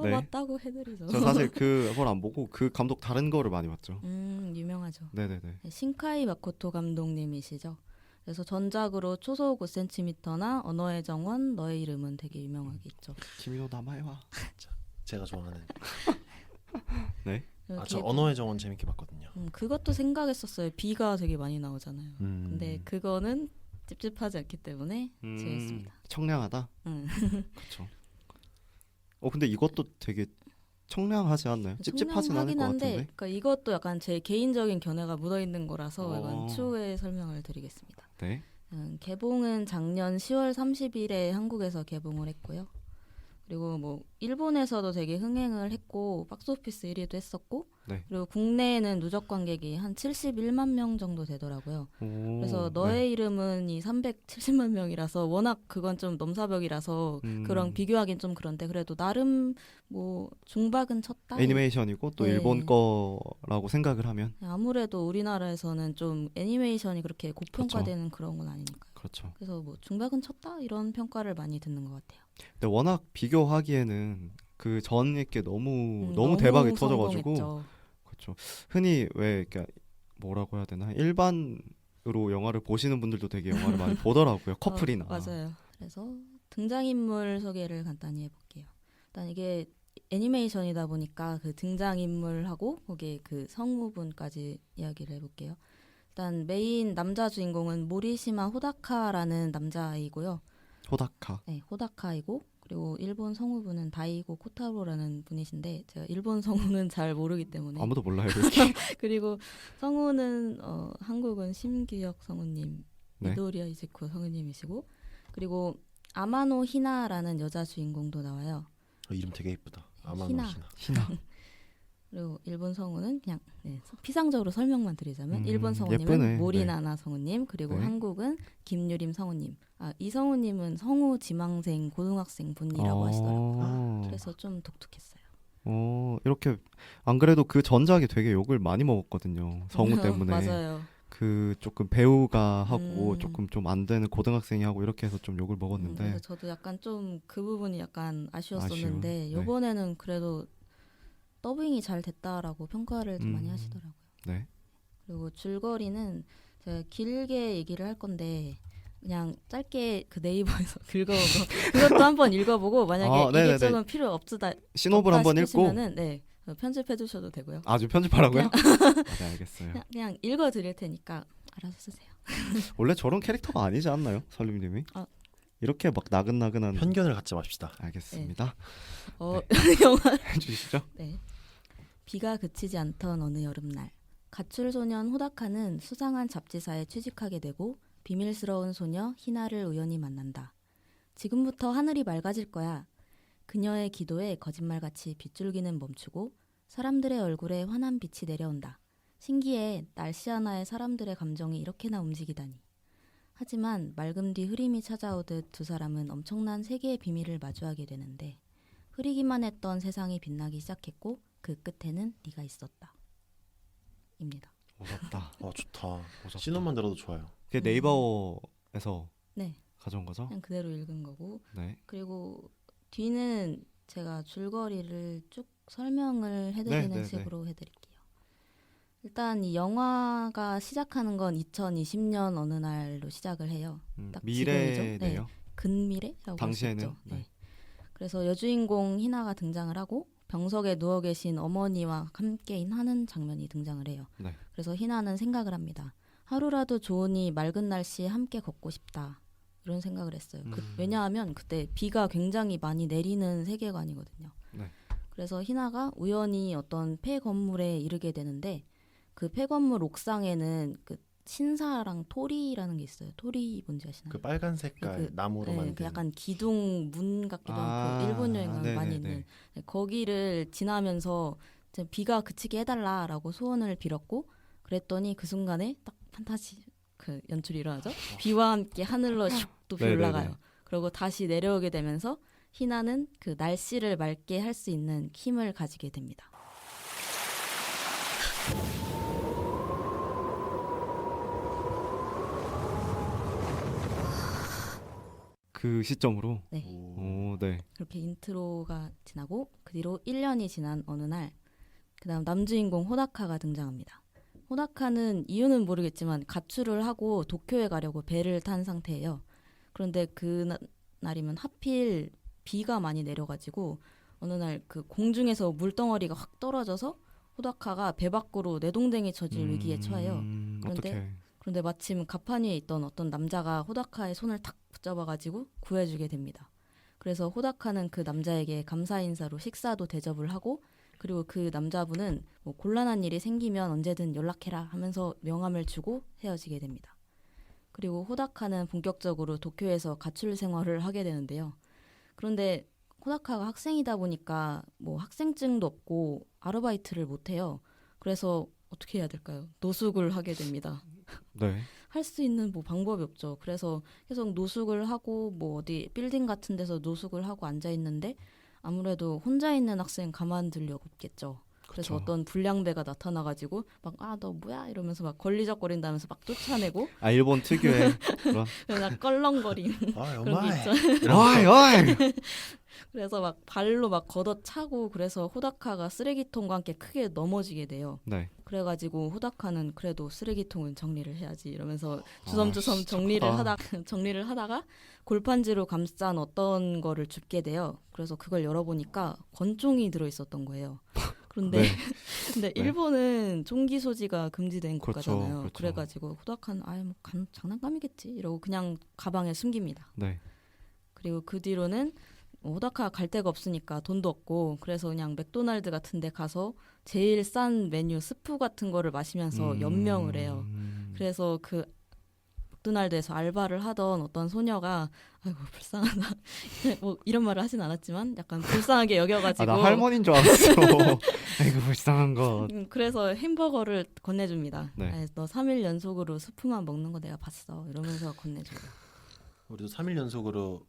네. 맞다고 해드리죠. 저 사실 그걸 안 보고 그 감독 다른 거를 많이 봤죠. 유명하죠. 네네네. 신카이 마코토 감독님이시죠. 그래서 전작으로 초속 5cm나 언어의 정원, 너의 이름은 되게 유명하게 있죠. 키미노 나마에와. 제가 좋아하는. 저 개봉- 언어의 정원 재밌게 봤거든요. 그것도 생각했었어요. 비가 되게 많이 나오잖아요. 음. 근데 그거는 찝찝하지 않기 때문에 재밌습니다. 청량하다. 응. 그렇죠. 근데 이것도 되게 청량하지 않나요? 찝찝하진 않을 청량하긴 것 한데, 같은데. 그러니까 이것도 약간 제 개인적인 견해가 묻어 있는 거라서 이건 어. 추후에 설명을 드리겠습니다. 네. 개봉은 작년 10월 30일에 한국에서 개봉을 했고요. 그리고 뭐 일본에서도 되게 흥행을 했고 박스오피스 1위도 했었고, 네. 그리고 국내에는 누적 관객이 한 71만 명 정도 되더라고요. 그래서 너의 네. 이름은 이 370만 명이라서 워낙 그건 좀 넘사벽이라서 그런 비교하기는 좀 그런데 그래도 나름 뭐 중박은 쳤다. 애니메이션이고 또 네. 일본 거라고 생각을 하면 아무래도 우리나라에서는 좀 애니메이션이 그렇게 고평가되는 그런 건 아니니까요. 그렇죠. 그래서 뭐 중박은 쳤다 이런 평가를 많이 듣는 것 같아요. 근데 워낙 비교하기에는 그 전에 게 너무 대박이 터져가지고 성공했죠. 그렇죠. 흔히 왜 이렇게 뭐라고 해야 되나 일반으로 영화를 보시는 분들도 되게 영화를 많이 보더라고요. 커플이나. 맞아요. 그래서 등장인물 소개를 간단히 해볼게요. 일단 이게 애니메이션이다 보니까 그 등장인물하고 거기에 그 성우분까지 이야기를 해볼게요. 일단 메인 남자 주인공은 모리시마 호다카라는 남자아이고요. 호다카. 네, 호다카이고 그리고 일본 성우분은 다이고 코타로라는 분이신데 제가 일본 성우는 잘 모르기 때문에 아무도 몰라요. 그렇게. 그리고 성우는 한국은 심규혁 성우님, 네. 미도리아 이즈코 성우님이시고 그리고 아마노 히나라는 여자 주인공도 나와요. 이름 되게 예쁘다. 아마노 희나. 희나. 그리고 일본 성우는 그냥 피상적으로 설명만 드리자면 일본 성우님은 예쁘네. 모리나나 성우님 그리고 네. 한국은 김유림 성우님. 이 성우님은 성우 지망생 고등학생 분이라고 하시더라고요. 그래서 좀 독특했어요. 이렇게 안 그래도 그 전작이 되게 욕을 많이 먹었거든요. 성우 때문에. 맞아요. 그 조금 배우가 하고 음. 조금 좀 안 되는 고등학생이 하고 이렇게 해서 좀 욕을 먹었는데 그래서 저도 약간 좀 그 부분이 약간 아쉬웠었는데 아쉬운, 네. 이번에는 그래도 더빙이 잘 됐다라고 평가를 좀 많이 음. 하시더라고요. 네. 그리고 줄거리는 제가 길게 얘기를 할 건데 그냥 짧게 그 네이버에서 긁어보고 그것도 한번 읽어보고 만약에 네네네. 이게 조금 필요 없다 신호를 한번 읽고 싶으시면은 편집해 주셔도 되고요. 아주 편집하라고요? 네, 알겠어요. 그냥 읽어 드릴 테니까 알아서 쓰세요. 원래 저런 캐릭터가 아니지 않나요? 설림님이? 이렇게 막 나긋나긋한 편견을 갖지 맙시다. 알겠습니다. 영화 해주시죠. 네. 비가 그치지 않던 어느 여름날 가출 소년 호다카는 수상한 잡지사에 취직하게 되고 비밀스러운 소녀 희나를 우연히 만난다. 지금부터 하늘이 맑아질 거야. 그녀의 기도에 거짓말같이 빗줄기는 멈추고 사람들의 얼굴에 환한 빛이 내려온다. 신기해. 날씨 하나에 사람들의 감정이 이렇게나 움직이다니. 하지만 맑음 뒤 흐림이 찾아오듯 두 사람은 엄청난 세계의 비밀을 마주하게 되는데 흐리기만 했던 세상이 빛나기 시작했고 그 끝에는 네가 있었다. 입니다. 무섭다. 좋다. 무섭다. 신혼만 들어도 좋아요. 그게 네이버에서 네. 가져온 거죠? 그냥 그대로 읽은 거고 네. 그리고 뒤는 제가 줄거리를 쭉 설명을 해드리는 네. 식으로 해드릴게요. 일단 이 영화가 시작하는 건 2020년 어느 날로 시작을 해요. 딱 미래네요. 지금이죠? 근미래라고 당시에는, 할 수 있죠. 네. 그래서 여주인공 희나가 등장을 하고 병석에 누워 계신 어머니와 함께 하는 장면이 등장을 해요. 네. 그래서 희나는 생각을 합니다. 하루라도 좋으니 맑은 날씨에 함께 걷고 싶다. 이런 생각을 했어요. 왜냐하면 그때 비가 굉장히 많이 내리는 세계관이거든요. 네. 그래서 희나가 우연히 어떤 폐건물에 이르게 되는데 그 폐건물 옥상에는 그 신사랑 토리라는 게 있어요. 토리 뭔지 아시나요? 그 빨간 색깔 나무로 만든. 그 약간 기둥 문 같기도 하고 그 일본 여행 가면 많이 있는 거기를 지나면서 비가 그치게 해달라라고 소원을 빌었고 그랬더니 그 순간에 딱 판타지 그 연출이 일어나죠. 비와 함께 하늘로 슉또 비 올라가요. 그리고 다시 내려오게 되면서 희나는 그 날씨를 맑게 할 수 있는 힘을 가지게 됩니다. 그 시점으로. 네. 네. 그렇게 인트로가 지나고 그 뒤로 1년이 지난 어느 날 그다음 남주인공 호다카가 등장합니다. 호다카는 이유는 모르겠지만 가출을 하고 도쿄에 가려고 배를 탄 상태예요. 그런데 그 날이면 하필 비가 많이 내려가지고 어느 날 그 공중에서 물덩어리가 확 떨어져서 호다카가 배 밖으로 내동댕이 쳐질 위기에 처해요. 어떻게? 그런데 마침 가판 위에 있던 어떤 남자가 호다카의 손을 탁 붙잡아가지고 구해주게 됩니다. 그래서 호다카는 그 남자에게 감사 인사로 식사도 대접을 하고 그리고 그 남자분은 뭐 곤란한 일이 생기면 언제든 연락해라 하면서 명함을 주고 헤어지게 됩니다. 그리고 호다카는 본격적으로 도쿄에서 가출 생활을 하게 되는데요. 그런데 호다카가 학생이다 보니까 뭐 학생증도 없고 아르바이트를 못해요. 그래서 어떻게 해야 될까요? 노숙을 하게 됩니다. 네. 할 수 있는 뭐 방법이 없죠. 그래서 계속 노숙을 하고 뭐 어디 빌딩 같은 데서 노숙을 하고 앉아 있는데 아무래도 혼자 있는 학생 가만둘 리 없겠죠. 그래서 그쵸. 어떤 불량배가 나타나가지고 막 아 너 뭐야 이러면서 막 걸리적거린다면서 막 쫓아내고 아 일본 특유의 그런 그냥 껄렁거림 아, 그런 게 있죠. 어이 어이 그래서 막 발로 막 걷어차고 그래서 호다카가 쓰레기통과 함께 크게 넘어지게 돼요. 네. 그래가지고 호다카는 그래도 쓰레기통은 정리를 해야지 이러면서 주섬주섬 씨, 정리를 하다가 골판지로 감싼 어떤 거를 줍게 돼요. 그래서 그걸 열어보니까 권총이 들어있었던 거예요. 그런데 네. 근데 네. 일본은 총기 소지가 금지된 그렇죠, 국가잖아요. 그렇죠. 그래가지고 호다카는 아예 뭐 장난감이겠지 이러고 그냥 가방에 숨깁니다. 네. 그리고 그 뒤로는 호다카 갈 데가 없으니까 돈도 없고 그래서 그냥 맥도날드 같은 데 가서 제일 싼 메뉴 스프 같은 거를 마시면서 연명을 해요. 그래서 그 맥도날드에서 알바를 하던 어떤 소녀가 아이고 불쌍하다 뭐 이런 말을 하진 않았지만 약간 불쌍하게 여겨가지고 나 할머니인 줄 알았어. 아이고 불쌍한 것. 그래서 햄버거를 건네줍니다. 네. 아이, 너 3일 연속으로 스프만 먹는 거 내가 봤어 이러면서 건네줘요. 우리도 3일 연속으로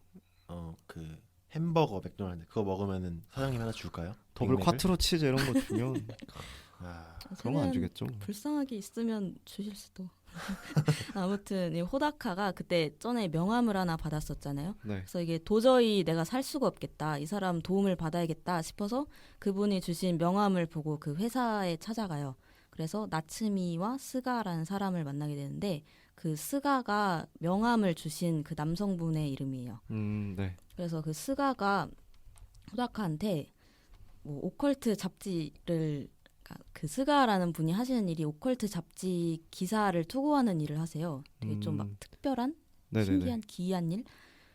그 햄버거 맥도날드 그거 먹으면은 사장님 하나 줄까요? 더블 빅맥을? 콰트로 치즈 이런 거 주면 아, 그런 거 안 쟤는 주겠죠. 불쌍하게 있으면 주실 수도. 아무튼 이 호다카가 그때 전에 명함을 하나 받았었잖아요. 네. 그래서 이게 도저히 내가 살 수가 없겠다. 이 사람 도움을 받아야겠다 싶어서 그분이 주신 명함을 보고 그 회사에 찾아가요. 그래서 나츠미와 스가라는 사람을 만나게 되는데 그 스가가 명함을 주신 그 남성분의 이름이에요. 네. 그래서 그 스가가 호다카한테 뭐 오컬트 잡지를 그 스가라는 분이 하시는 일이 오컬트 잡지 기사를 투고하는 일을 하세요. 되게 좀 막 특별한 네네네. 신기한 기이한 일.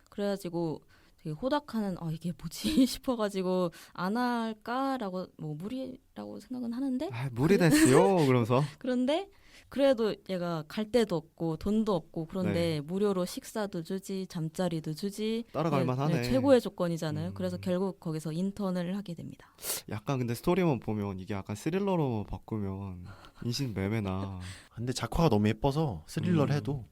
그래가지고 되게 호다카는 이게 뭐지 싶어가지고 안 할까라고 뭐 무리라고 생각은 하는데 아, 무리됐어요. 그러면서 그런데 그래도 얘가 갈 데도 없고 돈도 없고 그런데 네. 무료로 식사도 주지 잠자리도 주지 따라갈 만하네. 최고의 조건이잖아요. 그래서 결국 거기서 인턴을 하게 됩니다. 약간 근데 스토리만 보면 이게 약간 스릴러로 바꾸면 인신매매나. 근데 작화가 너무 예뻐서 스릴러를 해도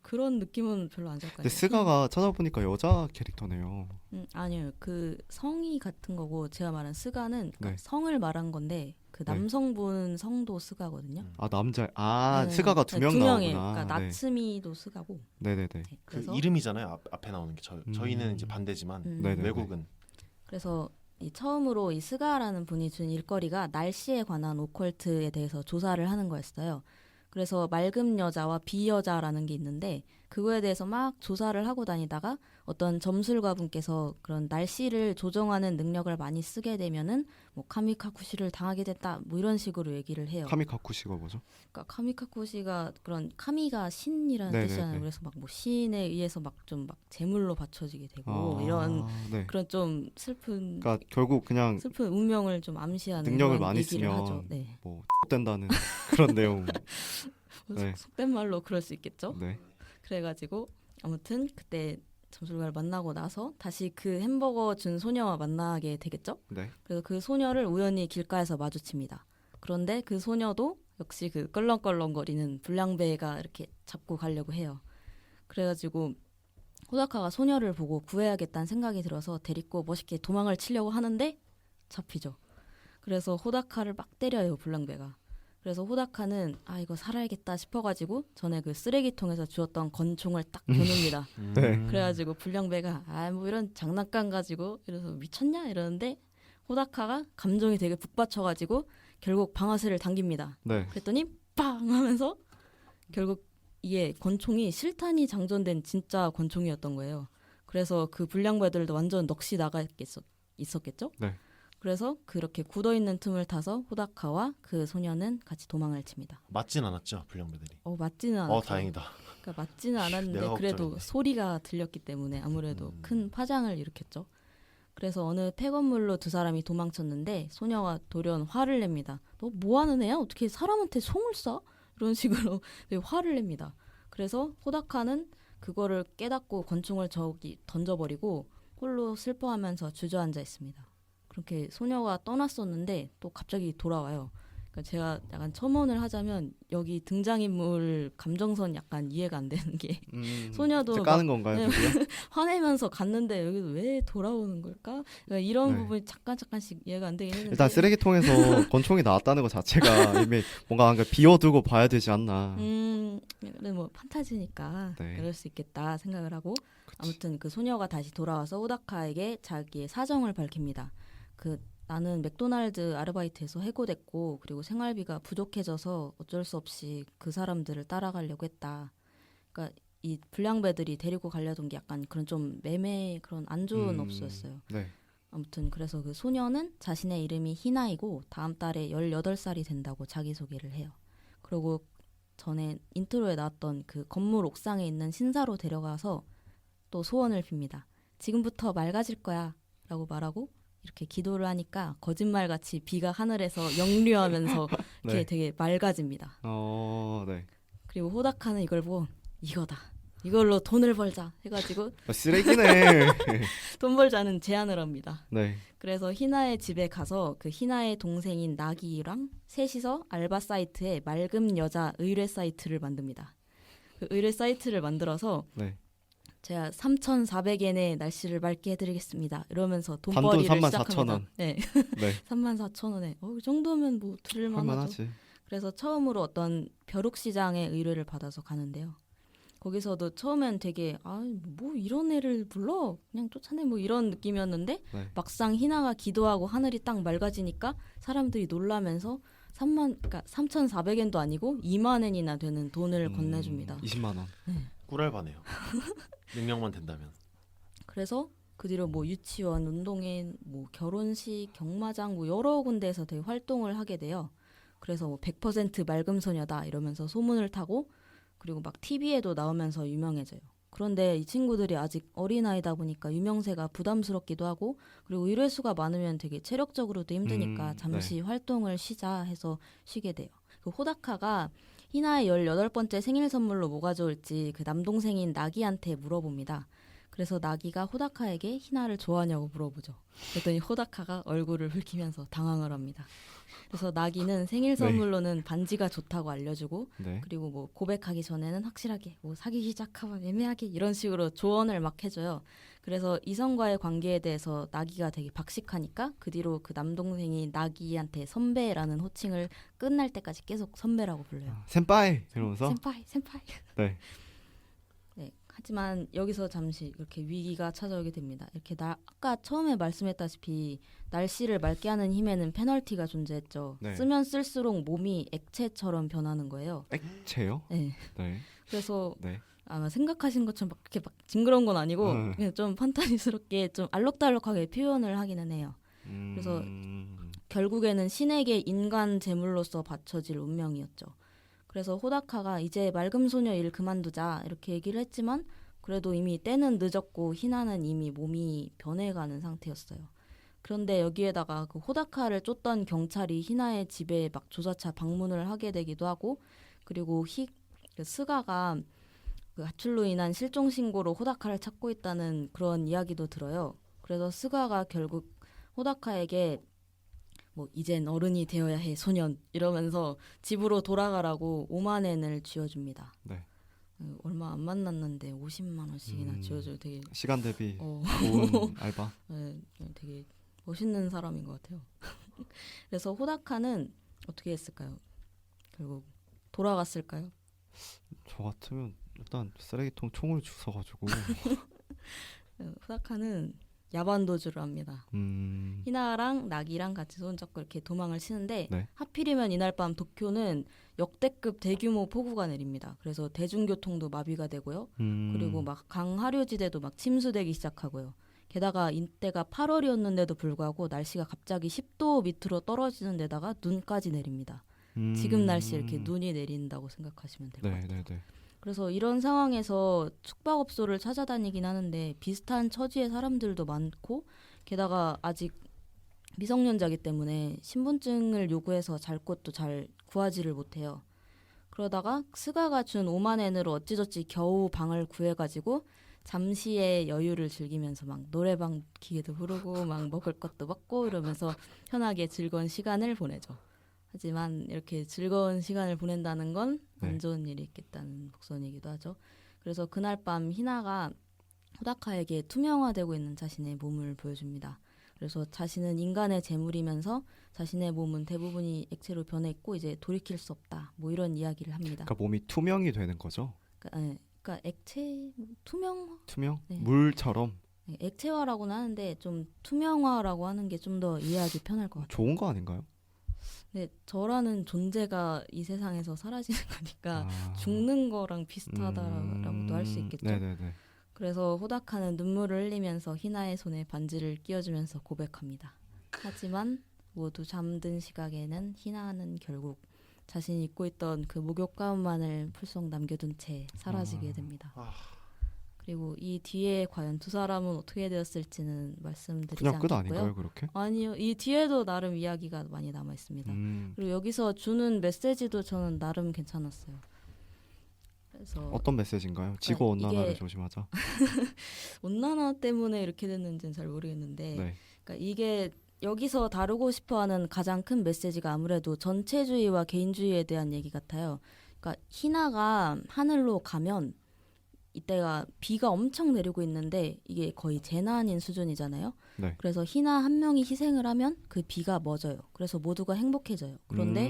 그런 느낌은 별로 안 좋을 것 근데 같아요. 스가가 찾아보니까 여자 캐릭터네요. 아니요. 그 성이 같은 거고 제가 말한 스가는 그러니까 네. 성을 말한 건데 그 네. 남성분 성도 스가거든요. 아 남자. 네. 스가가 두 명 두 명이에요. 나오구나. 그러니까 네. 나츠미도 스가고. 네네네. 네, 그 그래서 이름이잖아요. 앞에 나오는 게 저희는 이제 반대지만 네네네. 외국은 그래서 이 처음으로 이 스가라는 분이 준 일거리가 날씨에 관한 오컬트에 대해서 조사를 하는 거였어요. 그래서 맑은 여자와 비여자라는 게 있는데 그거에 대해서 막 조사를 하고 다니다가 어떤 점술가 분께서 그런 날씨를 조정하는 능력을 많이 쓰게 되면은 뭐 카미카쿠시를 당하게 됐다 뭐 이런 식으로 얘기를 해요. 카미카쿠시가 뭐죠? 그러니까 카미카쿠시가 그런 카미가 신이라는 네네네. 뜻이잖아요. 그래서 막 뭐 신에 의해서 막 좀 막 제물로 바쳐지게 되고 이런 네. 그런 좀 슬픈 그러니까 결국 그냥 슬픈 운명을 좀 암시하는 능력을 그런 많이 얘기를 쓰면 하죠. 네. 뭐 된다는 그런 내용. 네. 속된 말로 그럴 수 있겠죠. 네. 그래가지고 아무튼 그때 점술가를 만나고 나서 다시 그 햄버거 준 소녀와 만나게 되겠죠. 네. 그래서 그 소녀를 우연히 길가에서 마주칩니다. 그런데 그 소녀도 역시 그 껄렁껄렁거리는 불량배가 이렇게 잡고 가려고 해요. 그래가지고 호다카가 소녀를 보고 구해야겠다는 생각이 들어서 데리고 멋있게 도망을 치려고 하는데 잡히죠. 그래서 호다카를 막 때려요, 불량배가. 그래서 호다카는 이거 살아야겠다 싶어가지고 전에 그 쓰레기통에서 주웠던 권총을 딱 겨눕니다. 네. 그래가지고 불량배가 뭐 이런 장난감 가지고 이래서 미쳤냐 이러는데 호다카가 감정이 되게 북받쳐가지고 결국 방아쇠를 당깁니다. 네. 그랬더니 빵 하면서 결국 이게 권총이 실탄이 장전된 진짜 권총이었던 거예요. 그래서 그 불량배들도 완전 넋이 나가 있었겠죠. 네. 그래서 그렇게 굳어 있는 틈을 타서 호다카와 그 소녀는 같이 도망을 칩니다. 맞진 않았죠 불량배들이. 맞지는 않았어요. 다행이다. 그러니까 맞지는 않았는데 내가 그래도 걱정이네. 소리가 들렸기 때문에 아무래도 큰 파장을 일으켰죠. 그래서 어느 폐건물로 두 사람이 도망쳤는데 소녀가 돌연 화를 냅니다. 너 뭐 하는 애야? 어떻게 사람한테 총을 쏴? 이런 식으로 되게 화를 냅니다. 그래서 호다카는 그거를 깨닫고 권총을 저기 던져버리고 홀로 슬퍼하면서 주저앉아 있습니다. 그렇게 소녀가 떠났었는데 또 갑자기 돌아와요. 그러니까 제가 약간 첨언을 하자면 여기 등장인물 감정선 약간 이해가 안 되는 게 소녀도 이제 까는 건가요? 네, 저기요? 화내면서 갔는데 여기도 왜 돌아오는 걸까? 그러니까 이런 네. 부분이 잠깐씩 이해가 안 되긴 했는데 일단 쓰레기통에서 권총이 나왔다는 것 자체가 이미 뭔가 비워두고 봐야 되지 않나. 근데 뭐 판타지니까 네. 그럴 수 있겠다 생각을 하고 그치. 아무튼 그 소녀가 다시 돌아와서 호다카에게 자기의 사정을 밝힙니다. 나는 맥도날드 아르바이트에서 해고됐고 그리고 생활비가 부족해져서 어쩔 수 없이 그 사람들을 따라가려고 했다. 그러니까 이 불량배들이 데리고 가려던 게 약간 그런 좀 매매 그런 안 좋은 업소였어요. 네. 아무튼 그래서 그 소녀는 자신의 이름이 희나이고 다음 달에 18살이 된다고 자기소개를 해요. 그리고 전에 인트로에 나왔던 그 건물 옥상에 있는 신사로 데려가서 또 소원을 빕니다. 지금부터 맑아질 거야 라고 말하고 이렇게 기도를 하니까 거짓말같이 비가 하늘에서 역류하면서 이렇게 네. 되게 맑아집니다. 네. 그리고 호다카는 이걸 보고 이거다. 이걸로 돈을 벌자 해가지고 쓰레기네. 돈 벌자는 제안을 합니다. 네. 그래서 희나의 집에 가서 그 희나의 동생인 나기랑 셋이서 알바 사이트에 맑은 여자 의뢰 사이트를 만듭니다. 그 의뢰 사이트를 만들어서 네. 제가 3,400엔의 날씨를 맑게 해드리겠습니다. 이러면서 단돈 돈벌이를 34,000원. 시작합니다. 네, 네. 34,000원에 이 정도면 뭐 들을만하죠. 할만하지. 그래서 처음으로 어떤 벼룩시장의 의뢰를 받아서 가는데요. 거기서도 처음엔 되게 뭐 이런 애를 불러 그냥 쫓아내 뭐 이런 느낌이었는데 네. 막상 희나가 기도하고 하늘이 딱 맑아지니까 사람들이 놀라면서 3,400엔도 아니고 2만엔이나 되는 돈을 건네줍니다. 20만 원. 꿀알바네요. 능력만 된다면. 그래서 그 뒤로 뭐 유치원, 운동회, 뭐 결혼식, 경마장 뭐 여러 군데에서 되게 활동을 하게 돼요. 그래서 뭐 100% 맑음소녀다 이러면서 소문을 타고 그리고 막 TV에도 나오면서 유명해져요. 그런데 이 친구들이 아직 어린아이다 보니까 유명세가 부담스럽기도 하고 그리고 의뢰수가 많으면 되게 체력적으로도 힘드니까 잠시 활동을 쉬자 해서 쉬게 돼요. 그 호다카가 희나의 18번째 생일 선물로 뭐가 좋을지 그 남동생인 나기한테 물어봅니다. 그래서 나기가 호다카에게 희나를 좋아하냐고 물어보죠. 그랬더니 호다카가 얼굴을 붉히면서 당황을 합니다. 그래서 나기는 생일 선물로는 반지가 좋다고 알려주고 네. 그리고 뭐 고백하기 전에는 확실하게 뭐 사귀기 시작하면 애매하게 이런 식으로 조언을 막 해줘요. 그래서 이성과의 관계에 대해서 나기가 되게 박식하니까 그 뒤로 그 남동생이 나기한테 선배라는 호칭을 끝날 때까지 계속 선배라고 불러요. 센파이 이러면서. 센파이. 네. 네. 하지만 여기서 잠시 이렇게 위기가 찾아오게 됩니다. 이렇게 아까 처음에 말씀했다시피 날씨를 맑게 하는 힘에는 페널티가 존재했죠. 네. 쓰면 쓸수록 몸이 액체처럼 변하는 거예요. 액체요? 네. 네. 그래서 네. 아마 생각하신 것처럼 막 그렇게 막 징그러운 건 아니고 그냥 좀 판타지스럽게 좀 알록달록하게 표현을 하기는 해요. 그래서 결국에는 신에게 인간 제물로서 바쳐질 운명이었죠. 그래서 호다카가 이제 맑음소녀 일 그만두자 이렇게 얘기를 했지만 그래도 이미 때는 늦었고 희나는 이미 몸이 변해가는 상태였어요. 그런데 여기에다가 그 호다카를 쫓던 경찰이 희나의 집에 막 조자차 방문을 하게 되기도 하고 그리고 그 스가가 그 가출로 인한 실종 신고로 호다카를 찾고 있다는 그런 이야기도 들어요. 그래서 스가가 결국 호다카에게 뭐 이젠 어른이 되어야 해 소년 이러면서 집으로 돌아가라고 5만엔을 쥐어줍니다. 네. 얼마 안 만났는데 50만 원씩이나 쥐어줘요. 되게 시간 대비 좋은 좋은 알바. 네, 되게 멋있는 사람인 것 같아요. 그래서 호다카는 어떻게 했을까요? 결국 돌아갔을까요? 저 같으면 일단 쓰레기통 총을 주워가지고 호다카는 야반도주를 합니다. 희나랑 나기랑 같이 손잡고 이렇게 도망을 치는데 네. 하필이면 이날 밤 도쿄는 역대급 대규모 폭우가 내립니다. 그래서 대중교통도 마비가 되고요. 그리고 막 강하류지대도 막 침수되기 시작하고요. 게다가 이때가 8월이었는데도 불구하고 날씨가 갑자기 10도 밑으로 떨어지는 데다가 눈까지 내립니다. 지금 날씨 이렇게 눈이 내린다고 생각하시면 될 것 같아요. 네네네. 그래서 이런 상황에서 숙박업소를 찾아다니긴 하는데 비슷한 처지의 사람들도 많고 게다가 아직 미성년자이기 때문에 신분증을 요구해서 잘 곳도 잘 구하지를 못해요. 그러다가 스가가 준 5만 엔으로 어찌저찌 겨우 방을 구해가지고 잠시의 여유를 즐기면서 막 노래방 기계도 부르고 막 먹을 것도 먹고 이러면서 편하게 즐거운 시간을 보내죠. 하지만 이렇게 즐거운 시간을 보낸다는 건 안 네. 좋은 일이 있겠다는 복선이기도 하죠. 그래서 그날 밤 히나가 호다카에게 투명화되고 있는 자신의 몸을 보여줍니다. 그래서 자신은 인간의 재물이면서 자신의 몸은 대부분이 액체로 변해 있고 이제 돌이킬 수 없다. 뭐 이런 이야기를 합니다. 그러니까 몸이 투명이 되는 거죠? 그러니까 액체 투명 투명? 네. 물처럼? 네, 액체화라고는 하는데 좀 투명화라고 하는 게 좀 더 이해하기 편할 것 같아요. 좋은 거 아닌가요? 근데 저라는 존재가 이 세상에서 사라지는 거니까 아. 죽는 거랑 비슷하다라고도 할 수 있겠죠. 네네네. 그래서 호다카는 눈물을 흘리면서 히나의 손에 반지를 끼워주면서 고백합니다. 하지만 모두 잠든 시각에는 히나는 결국 자신이 입고 있던 그 목욕 가운만을 풀썩 남겨둔 채 사라지게 됩니다. 그리고 이 뒤에 과연 두 사람은 어떻게 되었을지는 말씀드리지 그냥 끝 않겠고요. 아닌가요 그렇게? 아니요. 이 뒤에도 나름 이야기가 많이 남아 있습니다. 그리고 여기서 주는 메시지도 저는 나름 괜찮았어요. 그래서 어떤 메시지인가요? 지구 온난화를 이게- 조심하자. 온난화 때문에 이렇게 됐는지는 잘 모르겠는데 네. 그러니까 이게 여기서 다루고 싶어하는 가장 큰 메시지가 아무래도 전체주의와 개인주의에 대한 얘기 같아요. 그러니까 히나가 하늘로 가면 이때가 비가 엄청 내리고 있는데 이게 거의 재난인 수준이잖아요. 네. 그래서 히나 한 명이 희생을 하면 그 비가 멎어요. 그래서 모두가 행복해져요. 그런데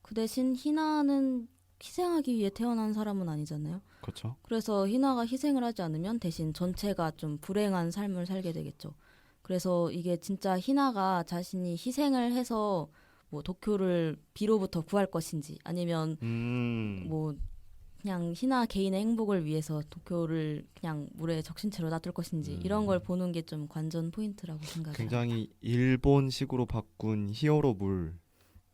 그 대신 히나는 희생하기 위해 태어난 사람은 아니잖아요. 그렇죠. 그래서 히나가 희생을 하지 않으면 대신 전체가 좀 불행한 삶을 살게 되겠죠. 그래서 이게 진짜 히나가 자신이 희생을 해서 뭐 도쿄를 비로부터 구할 것인지 아니면 뭐 그냥 히나 개인의 행복을 위해서 도쿄를 그냥 물에 적신 채로 놔둘 것인지 이런 걸 보는 게 좀 관전 포인트라고 생각해요. 굉장히 일본식으로 바꾼 히어로물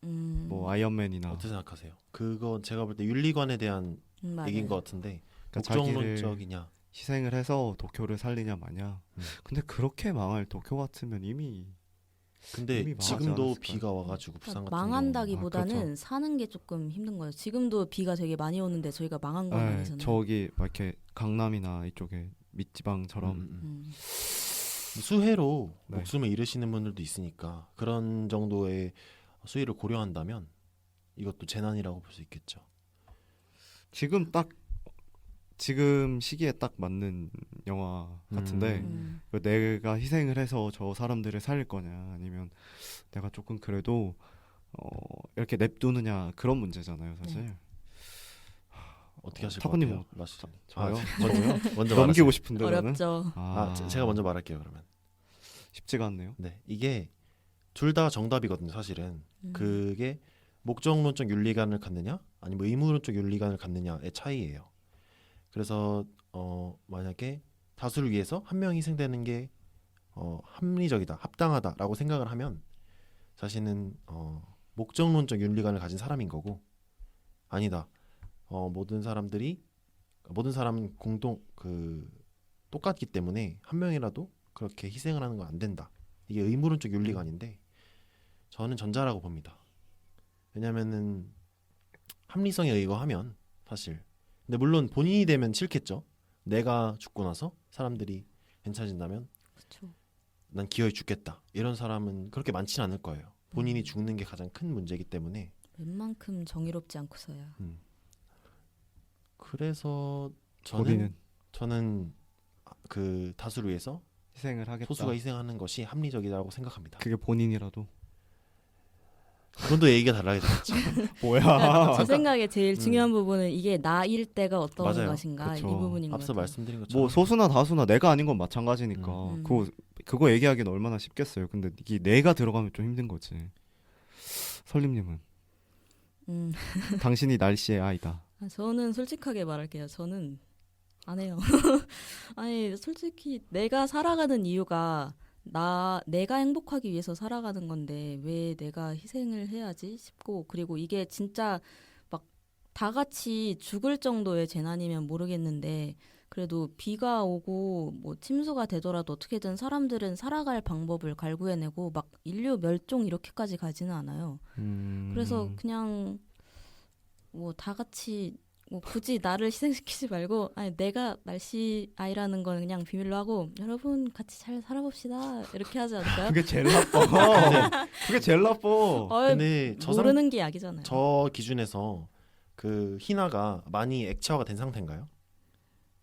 뭐 아이언맨이나 어떻게 생각하세요? 그건 제가 볼 때 윤리관에 대한 맞아요. 얘기인 것 같은데 그러니까 자기를 목적론적이냐? 희생을 해서 도쿄를 살리냐 마냐. 근데 그렇게 망할 도쿄 같으면 이미 근데 이미 망하지 지금도 않았을까요? 비가 와가지고 부산 같은 망한다기보다는 아, 그렇죠. 사는 게 조금 힘든 거예요. 지금도 비가 되게 많이 오는데 저희가 망한 건 네, 아니잖아요. 저기 막 이렇게 강남이나 이쪽에 밑지방처럼 수해로 네. 목숨을 잃으시는 분들도 있으니까 그런 정도의 수위를 고려한다면 이것도 재난이라고 볼 수 있겠죠. 지금 시기에 딱 맞는 영화 같은데 내가 희생을 해서 저 사람들을 살릴 거냐 아니면 내가 조금 그래도 이렇게 냅두느냐 그런 문제잖아요 사실. 어떻게 하실 것 타코님 같아요? 라스. 저요? 먼저 넘기고 말하세요. 싶은데 나는 어렵죠. 제가 먼저 말할게요 그러면. 쉽지가 않네요. 네, 이게 둘 다 정답이거든요 사실은. 그게 목적론적 윤리관을 갖느냐 아니면 의무론적 윤리관을 갖느냐의 차이예요. 그래서 만약에 다수를 위해서 한 명이 희생되는 게 합리적이다, 합당하다라고 생각을 하면 자신은 목적론적 윤리관을 가진 사람인 거고 아니다. 모든 사람은 똑같기 때문에 한 명이라도 그렇게 희생을 하는 건 안 된다. 이게 의무론적 윤리관인데 저는 전자라고 봅니다. 왜냐면은 합리성에 의거하면 사실 근데 물론 본인이 되면 싫겠죠. 내가 죽고 나서 사람들이 괜찮아진다면 그렇죠. 난 기어이 죽겠다. 이런 사람은 그렇게 많지는 않을 거예요. 본인이 죽는 게 가장 큰 문제이기 때문에 웬만큼 정의롭지 않고서야. 그래서 본인은 저는 그 다수를 위해서 희생을 하겠다. 소수가 희생하는 것이 합리적이라고 생각합니다. 그게 본인이라도 그건 또 얘기가 달라야 되겠죠. 뭐야? 제 생각에 제일 중요한 부분은 이게 나일 때가 어떤 맞아요. 것인가 그쵸. 이 부분인 것 앞서 같아요. 말씀드린 것처럼 뭐 소수나 다수나 내가 아닌 건 마찬가지니까 그거 얘기하기는 얼마나 쉽겠어요. 근데 이게 내가 들어가면 좀 힘든 거지. 설림님은 당신이 날씨의 아이다. 저는 솔직하게 말할게요. 저는 안 해요. 아니 솔직히 내가 살아가는 이유가 내가 행복하기 위해서 살아가는 건데 왜 내가 희생을 해야지 싶고, 그리고 이게 진짜 막 다 같이 죽을 정도의 재난이면 모르겠는데 그래도 비가 오고 뭐 침수가 되더라도 어떻게든 사람들은 살아갈 방법을 갈구해내고 막 인류 멸종 이렇게까지 가지는 않아요. 그래서 그냥 뭐 다 같이 뭐 굳이 나를 희생시키지 말고, 아니 내가 날씨 아이라는 건 그냥 비밀로 하고 여러분 같이 잘 살아봅시다 이렇게 하지 않을까요? 그게 제일 나빠. 그게 제일 나빠. 근데 모르는 게 약이잖아요. 저 기준에서 그 희나가 많이 액체화가 된 상태인가요?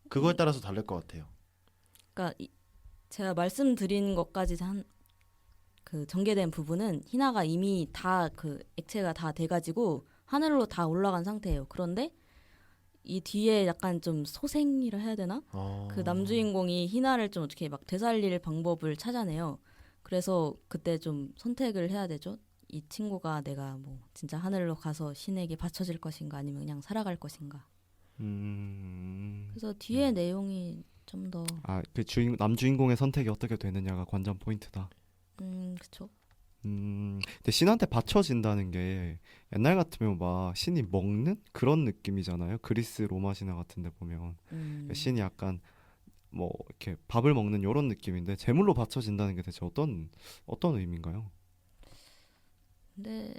그거에 따라서 다를 것 같아요. 그러니까 제가 말씀드린 것까지 그 전개된 부분은 희나가 이미 다 그 액체가 다 돼가지고 하늘로 다 올라간 상태예요. 그런데 이 뒤에 약간 좀 소생이라 해야 되나? 그 남주인공이 희나를 좀 어떻게 막 되살릴 방법을 찾아내요. 그래서 그때 좀 선택을 해야 되죠. 이 친구가 내가 뭐 진짜 하늘로 가서 신에게 바쳐질 것인가 아니면 그냥 살아갈 것인가. 그래서 뒤에 내용이 좀 더 그 남주인공의 선택이 어떻게 되느냐가 관전 포인트다. 그쵸. 근데 신한테 바쳐진다는 게 옛날 같으면 막 신이 먹는 그런 느낌이잖아요. 그리스 로마 신화 같은데 보면 신이 약간 뭐 이렇게 밥을 먹는 이런 느낌인데 제물로 바쳐진다는 게 대체 어떤 의미인가요? 근데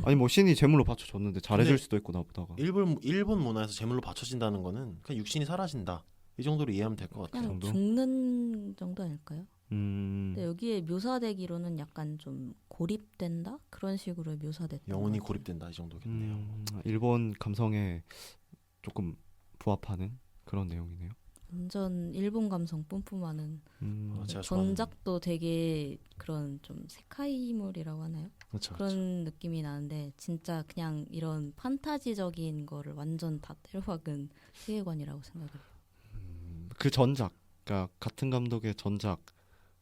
아니 뭐 신이 제물로 바쳐줬는데 잘해줄 근데 수도 있고 나보다가 일본 문화에서 제물로 바쳐진다는 거는 그냥 육신이 사라진다 이 정도로 이해하면 될 것 같아요. 그냥 정도? 죽는 정도 아닐까요? 근데 음, 여기에 묘사되기로는 약간 좀 고립된다? 그런 식으로 묘사됐던 영혼이 것 같아요. 고립된다 이 정도겠네요. 일본 감성에 조금 부합하는 그런 내용이네요. 완전 일본 감성 뿜뿜하는. 제가 좋아하는 전작도 되게 그런 좀 세카이물이라고 하나요? 그렇죠. 그런 느낌이 나는데 진짜 그냥 이런 판타지적인 거를 완전 다 때려박은 세계관이라고 생각을 해요. 그 전작, 그러니까 같은 감독의 전작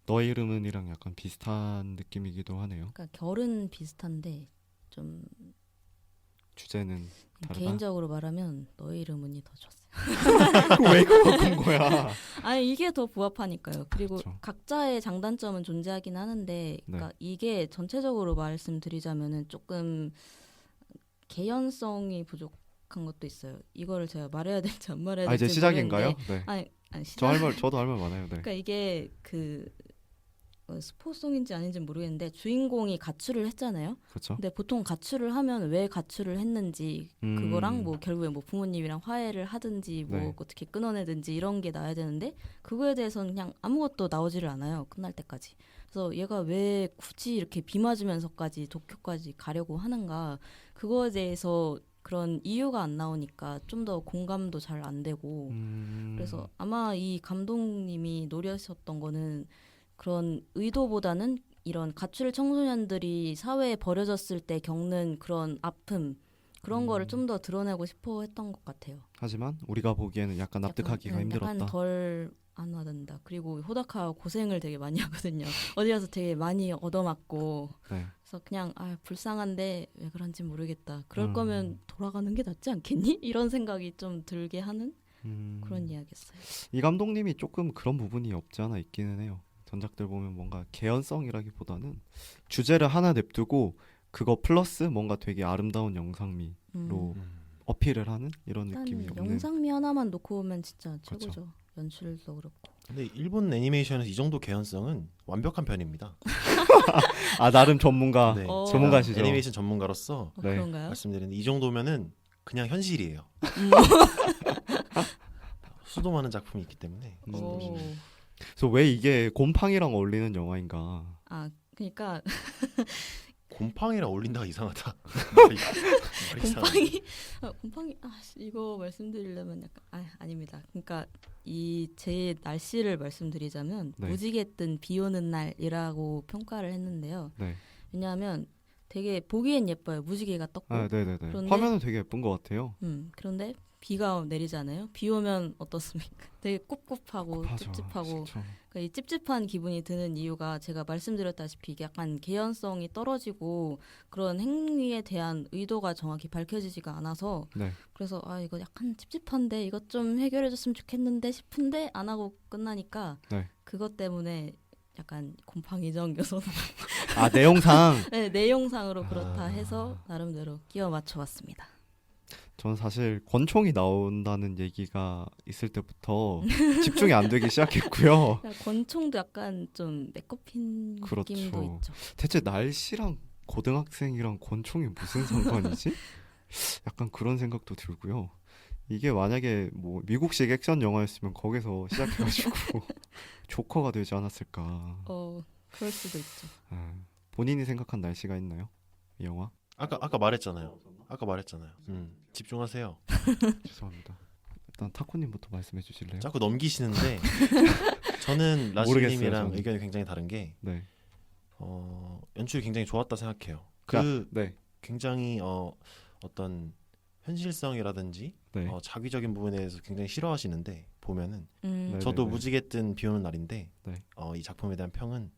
너의 이름은이랑 약간 비슷한 느낌이기도 하네요. 그러니까 결은 비슷한데 좀 주제는 다르다. 개인적으로 말하면 너의 이름은이 더 좋았어요. 왜 그거 본 거야? 아니 이게 더 부합하니까요. 그리고 그쵸. 각자의 장단점은 존재하긴 하는데, 그러니까 네. 이게 전체적으로 말씀드리자면은 조금 개연성이 부족한 것도 있어요. 이거를 제가 말해야 될지 안 말해야 될지 이제 시작인가요? 모르겠는데, 네. 아니 저도 할 말 많아요. 네. 그러니까 이게 그 스포송인지 아닌지 모르겠는데 주인공이 가출을 했잖아요. 그렇죠. 근데 보통 가출을 하면 왜 가출을 했는지 그거랑 뭐 결국에 뭐 부모님이랑 화해를 하든지 뭐 네. 어떻게 끊어내든지 이런 게 나와야 되는데 그거에 대해서는 그냥 아무것도 나오지를 않아요. 끝날 때까지. 그래서 얘가 왜 굳이 이렇게 비 맞으면서까지 도쿄까지 가려고 하는가, 그거에 대해서 그런 이유가 안 나오니까 좀 더 공감도 잘 안 되고, 그래서 아마 이 감독님이 노리셨던 거는 그런 의도보다는 이런 가출 청소년들이 사회에 버려졌을 때 겪는 그런 아픔, 그런 거를 좀 더 드러내고 싶어 했던 것 같아요. 하지만 우리가 보기에는 약간 납득하기가 힘들었다. 약간 덜 안 와닿는다. 그리고 호다카가 고생을 되게 많이 하거든요. 어디 가서 되게 많이 얻어맞고. 네. 그래서 그냥 불쌍한데 왜 그런지 모르겠다. 그럴 거면 돌아가는 게 낫지 않겠니? 이런 생각이 좀 들게 하는 그런 이야기였어요. 이 감독님이 조금 그런 부분이 없지 않아 있기는 해요. 전작들 보면 뭔가 개연성이라기보다는 주제를 하나 냅두고 그거 플러스 뭔가 되게 아름다운 영상미로 어필을 하는 이런 느낌이 일단 없는. 영상미 하나만 놓고 오면 진짜 최고죠. 그렇죠. 연출도 그렇고. 근데 일본 애니메이션에서 이 정도 개연성은 완벽한 편입니다. 나름 전문가. 네, 제가 전문가시죠. 애니메이션 전문가로서 네. 그런가요? 말씀드리는데 이 정도면은 그냥 현실이에요. 수도 많은 작품이 있기 때문에. 오. 그래서 왜 이게 곰팡이랑 어울리는 영화인가? 그러니까 곰팡이랑 어울린다가 이상하다. 곰팡이 이거 말씀드리려면 약간 아닙니다. 그러니까 이 제 날씨를 말씀드리자면 네. 무지개 뜬 비 오는 날이라고 평가를 했는데요. 네. 왜냐하면 되게 보기엔 예뻐요. 무지개가 떴고. 네네네. 그런데- 화면은 되게 예쁜 것 같아요. 그런데 비가 내리잖아요. 비 오면 어떻습니까? 되게 꿉꿉하고 맞아, 찝찝하고 진짜. 그러니까 이 찝찝한 기분이 드는 이유가 제가 말씀드렸다시피 이게 약간 개연성이 떨어지고 그런 행위에 대한 의도가 정확히 밝혀지지가 않아서 네. 그래서 아 이거 약간 찝찝한데 이것 좀 해결해줬으면 좋겠는데 싶은데 안 하고 끝나니까 네. 그것 때문에 약간 곰팡이정 요소나 아 내용상 네, 내용상으로 아. 그렇다 해서 나름대로 끼워 맞춰봤습니다. 저는 사실 권총이 나온다는 얘기가 있을 때부터 집중이 안 되기 시작했고요. 권총도 약간 좀 메꿔핀 그렇죠. 느낌도 있죠. 대체 날씨랑 고등학생이랑 권총이 무슨 상관이지? 약간 그런 생각도 들고요. 이게 만약에 뭐 미국식 액션 영화였으면 거기서 시작해가지고 조커가 되지 않았을까. 그럴 수도 있죠. 본인이 생각한 날씨가 있나요? 이 영화? 아까 말했잖아요. 집중하세요. 죄송합니다. 일단 타코님부터 말씀해 주실래요? 자꾸 넘기시는데 저는 모르겠어요, 라시님이랑 저는. 의견이 굉장히 다른 게 네. 연출이 굉장히 좋았다 생각해요. 네. 굉장히 어떤 현실성이라든지 네. 자기적인 부분에 대해서 굉장히 싫어하시는데 보면은 네, 저도 네, 네. 무지개 뜬 비 오는 날인데 네. 이 작품에 대한 평은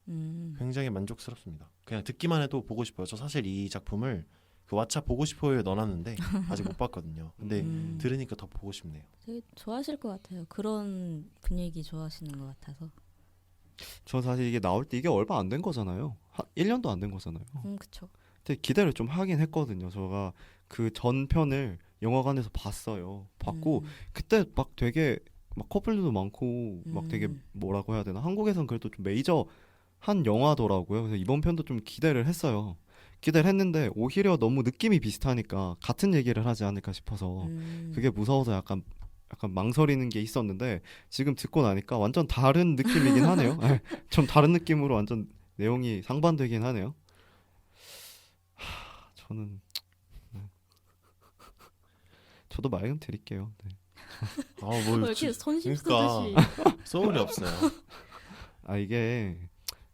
굉장히 굉장히 만족스럽습니다. 그냥 듣기만 해도 보고 싶어요. 저 사실 이 작품을 그 왓챠 보고 싶어요에 넣어놨는데 아직 못 봤거든요. 근데 들으니까 더 보고 싶네요. 되게 좋아하실 것 같아요. 그런 분위기 좋아하시는 것 같아서. 저 사실 이게 나올 때 이게 얼마 안 된 거잖아요. 1년도 안 된 거잖아요. 그쵸. 근데 기대를 좀 하긴 했거든요. 제가 그 전편을 영화관에서 봤어요. 봤고 그때 막 되게 막 커플들도 많고 막 되게 뭐라고 해야 되나, 한국에선 그래도 좀 메이저한 영화더라고요. 그래서 이번 편도 좀 기대를 했어요. 기대를 했는데 오히려 너무 느낌이 비슷하니까 같은 얘기를 하지 않을까 싶어서 그게 무서워서 약간 망설이는 게 있었는데 지금 듣고 나니까 완전 다른 느낌이긴 하네요. 네, 좀 다른 느낌으로 완전 내용이 상반되긴 하네요. 저는 저도 말씀 드릴게요. 네. 뭐 이렇게 손심 그러니까 쓰듯이. 소울이 없어요. 이게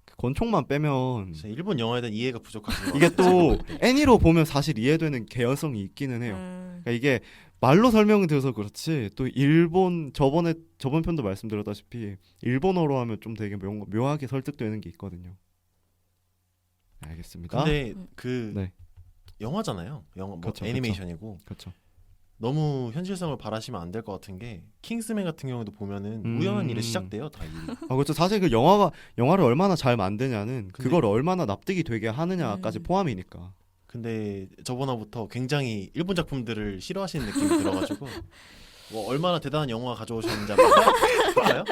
그 권총만 빼면 진짜 일본 영화에 대한 이해가 부족하신 것 이게 같아요. 또 애니로 보면 사실 이해되는 개연성이 있기는 해요. 그러니까 이게 말로 설명을 들어서 그렇지 또 일본 저번 편도 말씀드렸다시피 일본어로 하면 좀 되게 묘하게 설득되는 게 있거든요. 알겠습니다. 근데 네. 영화잖아요. 영화 그쵸, 애니메이션이고 그렇죠. 너무 현실성을 바라시면 안 될 것 같은 게 킹스맨 같은 경우도 보면은 우연한 일에 시작돼요. 다 일이. 그렇죠. 사실 그 영화를 얼마나 잘 만드냐는 그걸 얼마나 납득이 되게 하느냐까지 포함이니까. 근데 저번화부터 굉장히 일본 작품들을 싫어하시는 느낌이 들어가지고 뭐 얼마나 대단한 영화 가져오셨는지 알아요?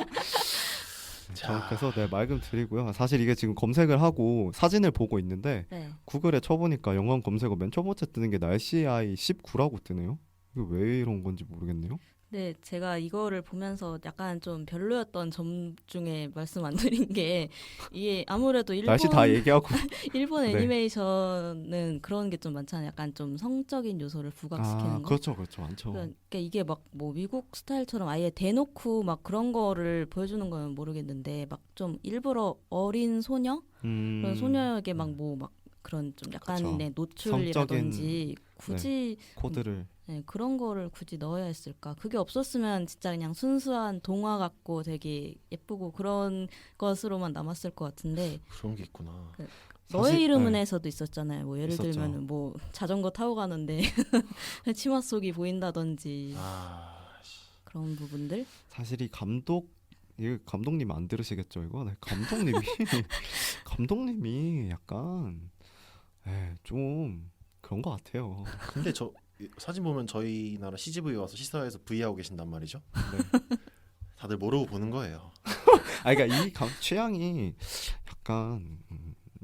자, 그래서 말씀 드리고요. 사실 이게 지금 검색을 하고 사진을 보고 있는데 네. 구글에 쳐보니까 영화 검색어 맨 첫 번째 뜨는 게 날씨 아이 19라고 뜨네요. 이거 왜 이런 건지 모르겠네요. 네, 제가 이거를 보면서 약간 좀 별로였던 점 중에 말씀 안 드린 게 이게 아무래도 날씨 다 얘기하고 일본 네. 애니메이션은 그런 게 좀 많잖아요. 약간 좀 성적인 요소를 부각시키는 거. 그렇죠, 많죠. 그러니까 이게 막 뭐 미국 스타일처럼 아예 대놓고 막 그런 거를 보여주는 건 모르겠는데 막 좀 일부러 어린 소녀 그런 소녀에게 막 그런 좀 약간의 노출이라든지 굳이 코드를 그런 거를 굳이 넣어야 했을까? 그게 없었으면 진짜 그냥 순수한 동화 같고 되게 예쁘고 그런 것으로만 남았을 것 같은데. 그런 게 있구나. 너의 이름은에서도 있었잖아요. 뭐 예를 있었죠. 들면은 뭐 자전거 타고 가는데 치마 속이 보인다든지 그런 부분들. 사실 이 감독님 안 들으시겠죠 이거? 네, 감독님이 약간 좀 그런 것 같아요. 근데 저 사진 보면 저희 나라 CGV 와서 시사회에서 V 하고 계신단 말이죠. 네. 다들 모르고 보는 거예요. 그러니까 이 취향이 약간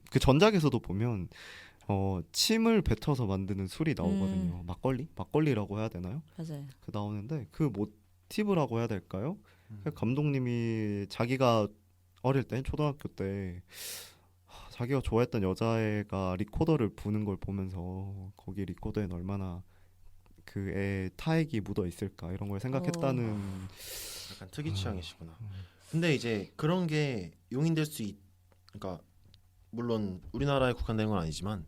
그 전작에서도 보면 침을 뱉어서 만드는 술이 나오거든요. 막걸리라고 해야 되나요? 맞아요. 그 나오는데 그 모티브라고 해야 될까요? 감독님이 자기가 어릴 때 초등학교 때 자기가 좋아했던 여자애가 리코더를 부는 걸 보면서 거기 리코더엔 얼마나 그 애 타액이 묻어 있을까 이런 걸 생각했다는. 약간 특이 취향이시구나. 근데 이제 그런 게 용인될 수 그러니까 물론 우리나라에 국한되는 건 아니지만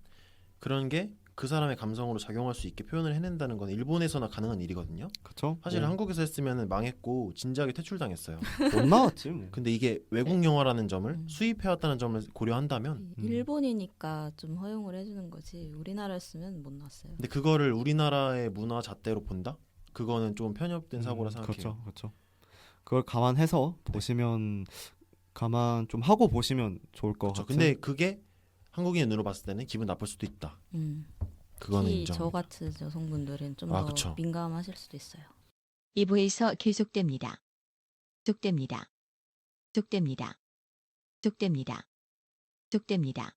그런 게 그 사람의 감성으로 작용할 수 있게 표현을 해낸다는 건 일본에서나 가능한 일이거든요. 그쵸? 사실 뭐, 한국에서 했으면 망했고 진작에 퇴출당했어요. 못 나왔지 뭐. 근데 이게 외국 영화라는 점을 음. 수입해왔다는 점을 고려한다면 일본이니까 좀 허용을 해주는 거지 우리나라였으면 못 났어요. 근데 그거를 우리나라의 문화 잣대로 본다? 그거는 좀 편협된 사고라 생각해요. 그렇죠, 그렇죠. 그걸 감안해서 보시면 감안 좀 하고 보시면 좋을 것 그렇죠. 같아요. 근데 그게 한국인의 눈으로 봤을 때는 기분 나쁠 수도 있다. 그거는 특히 인정. 저 같은 여성분들은 좀 아, 더 그쵸. 민감하실 수도 있어요. 2부에서 계속됩니다. 계속됩니다. 계속됩니다. 계속됩니다. 계속됩니다.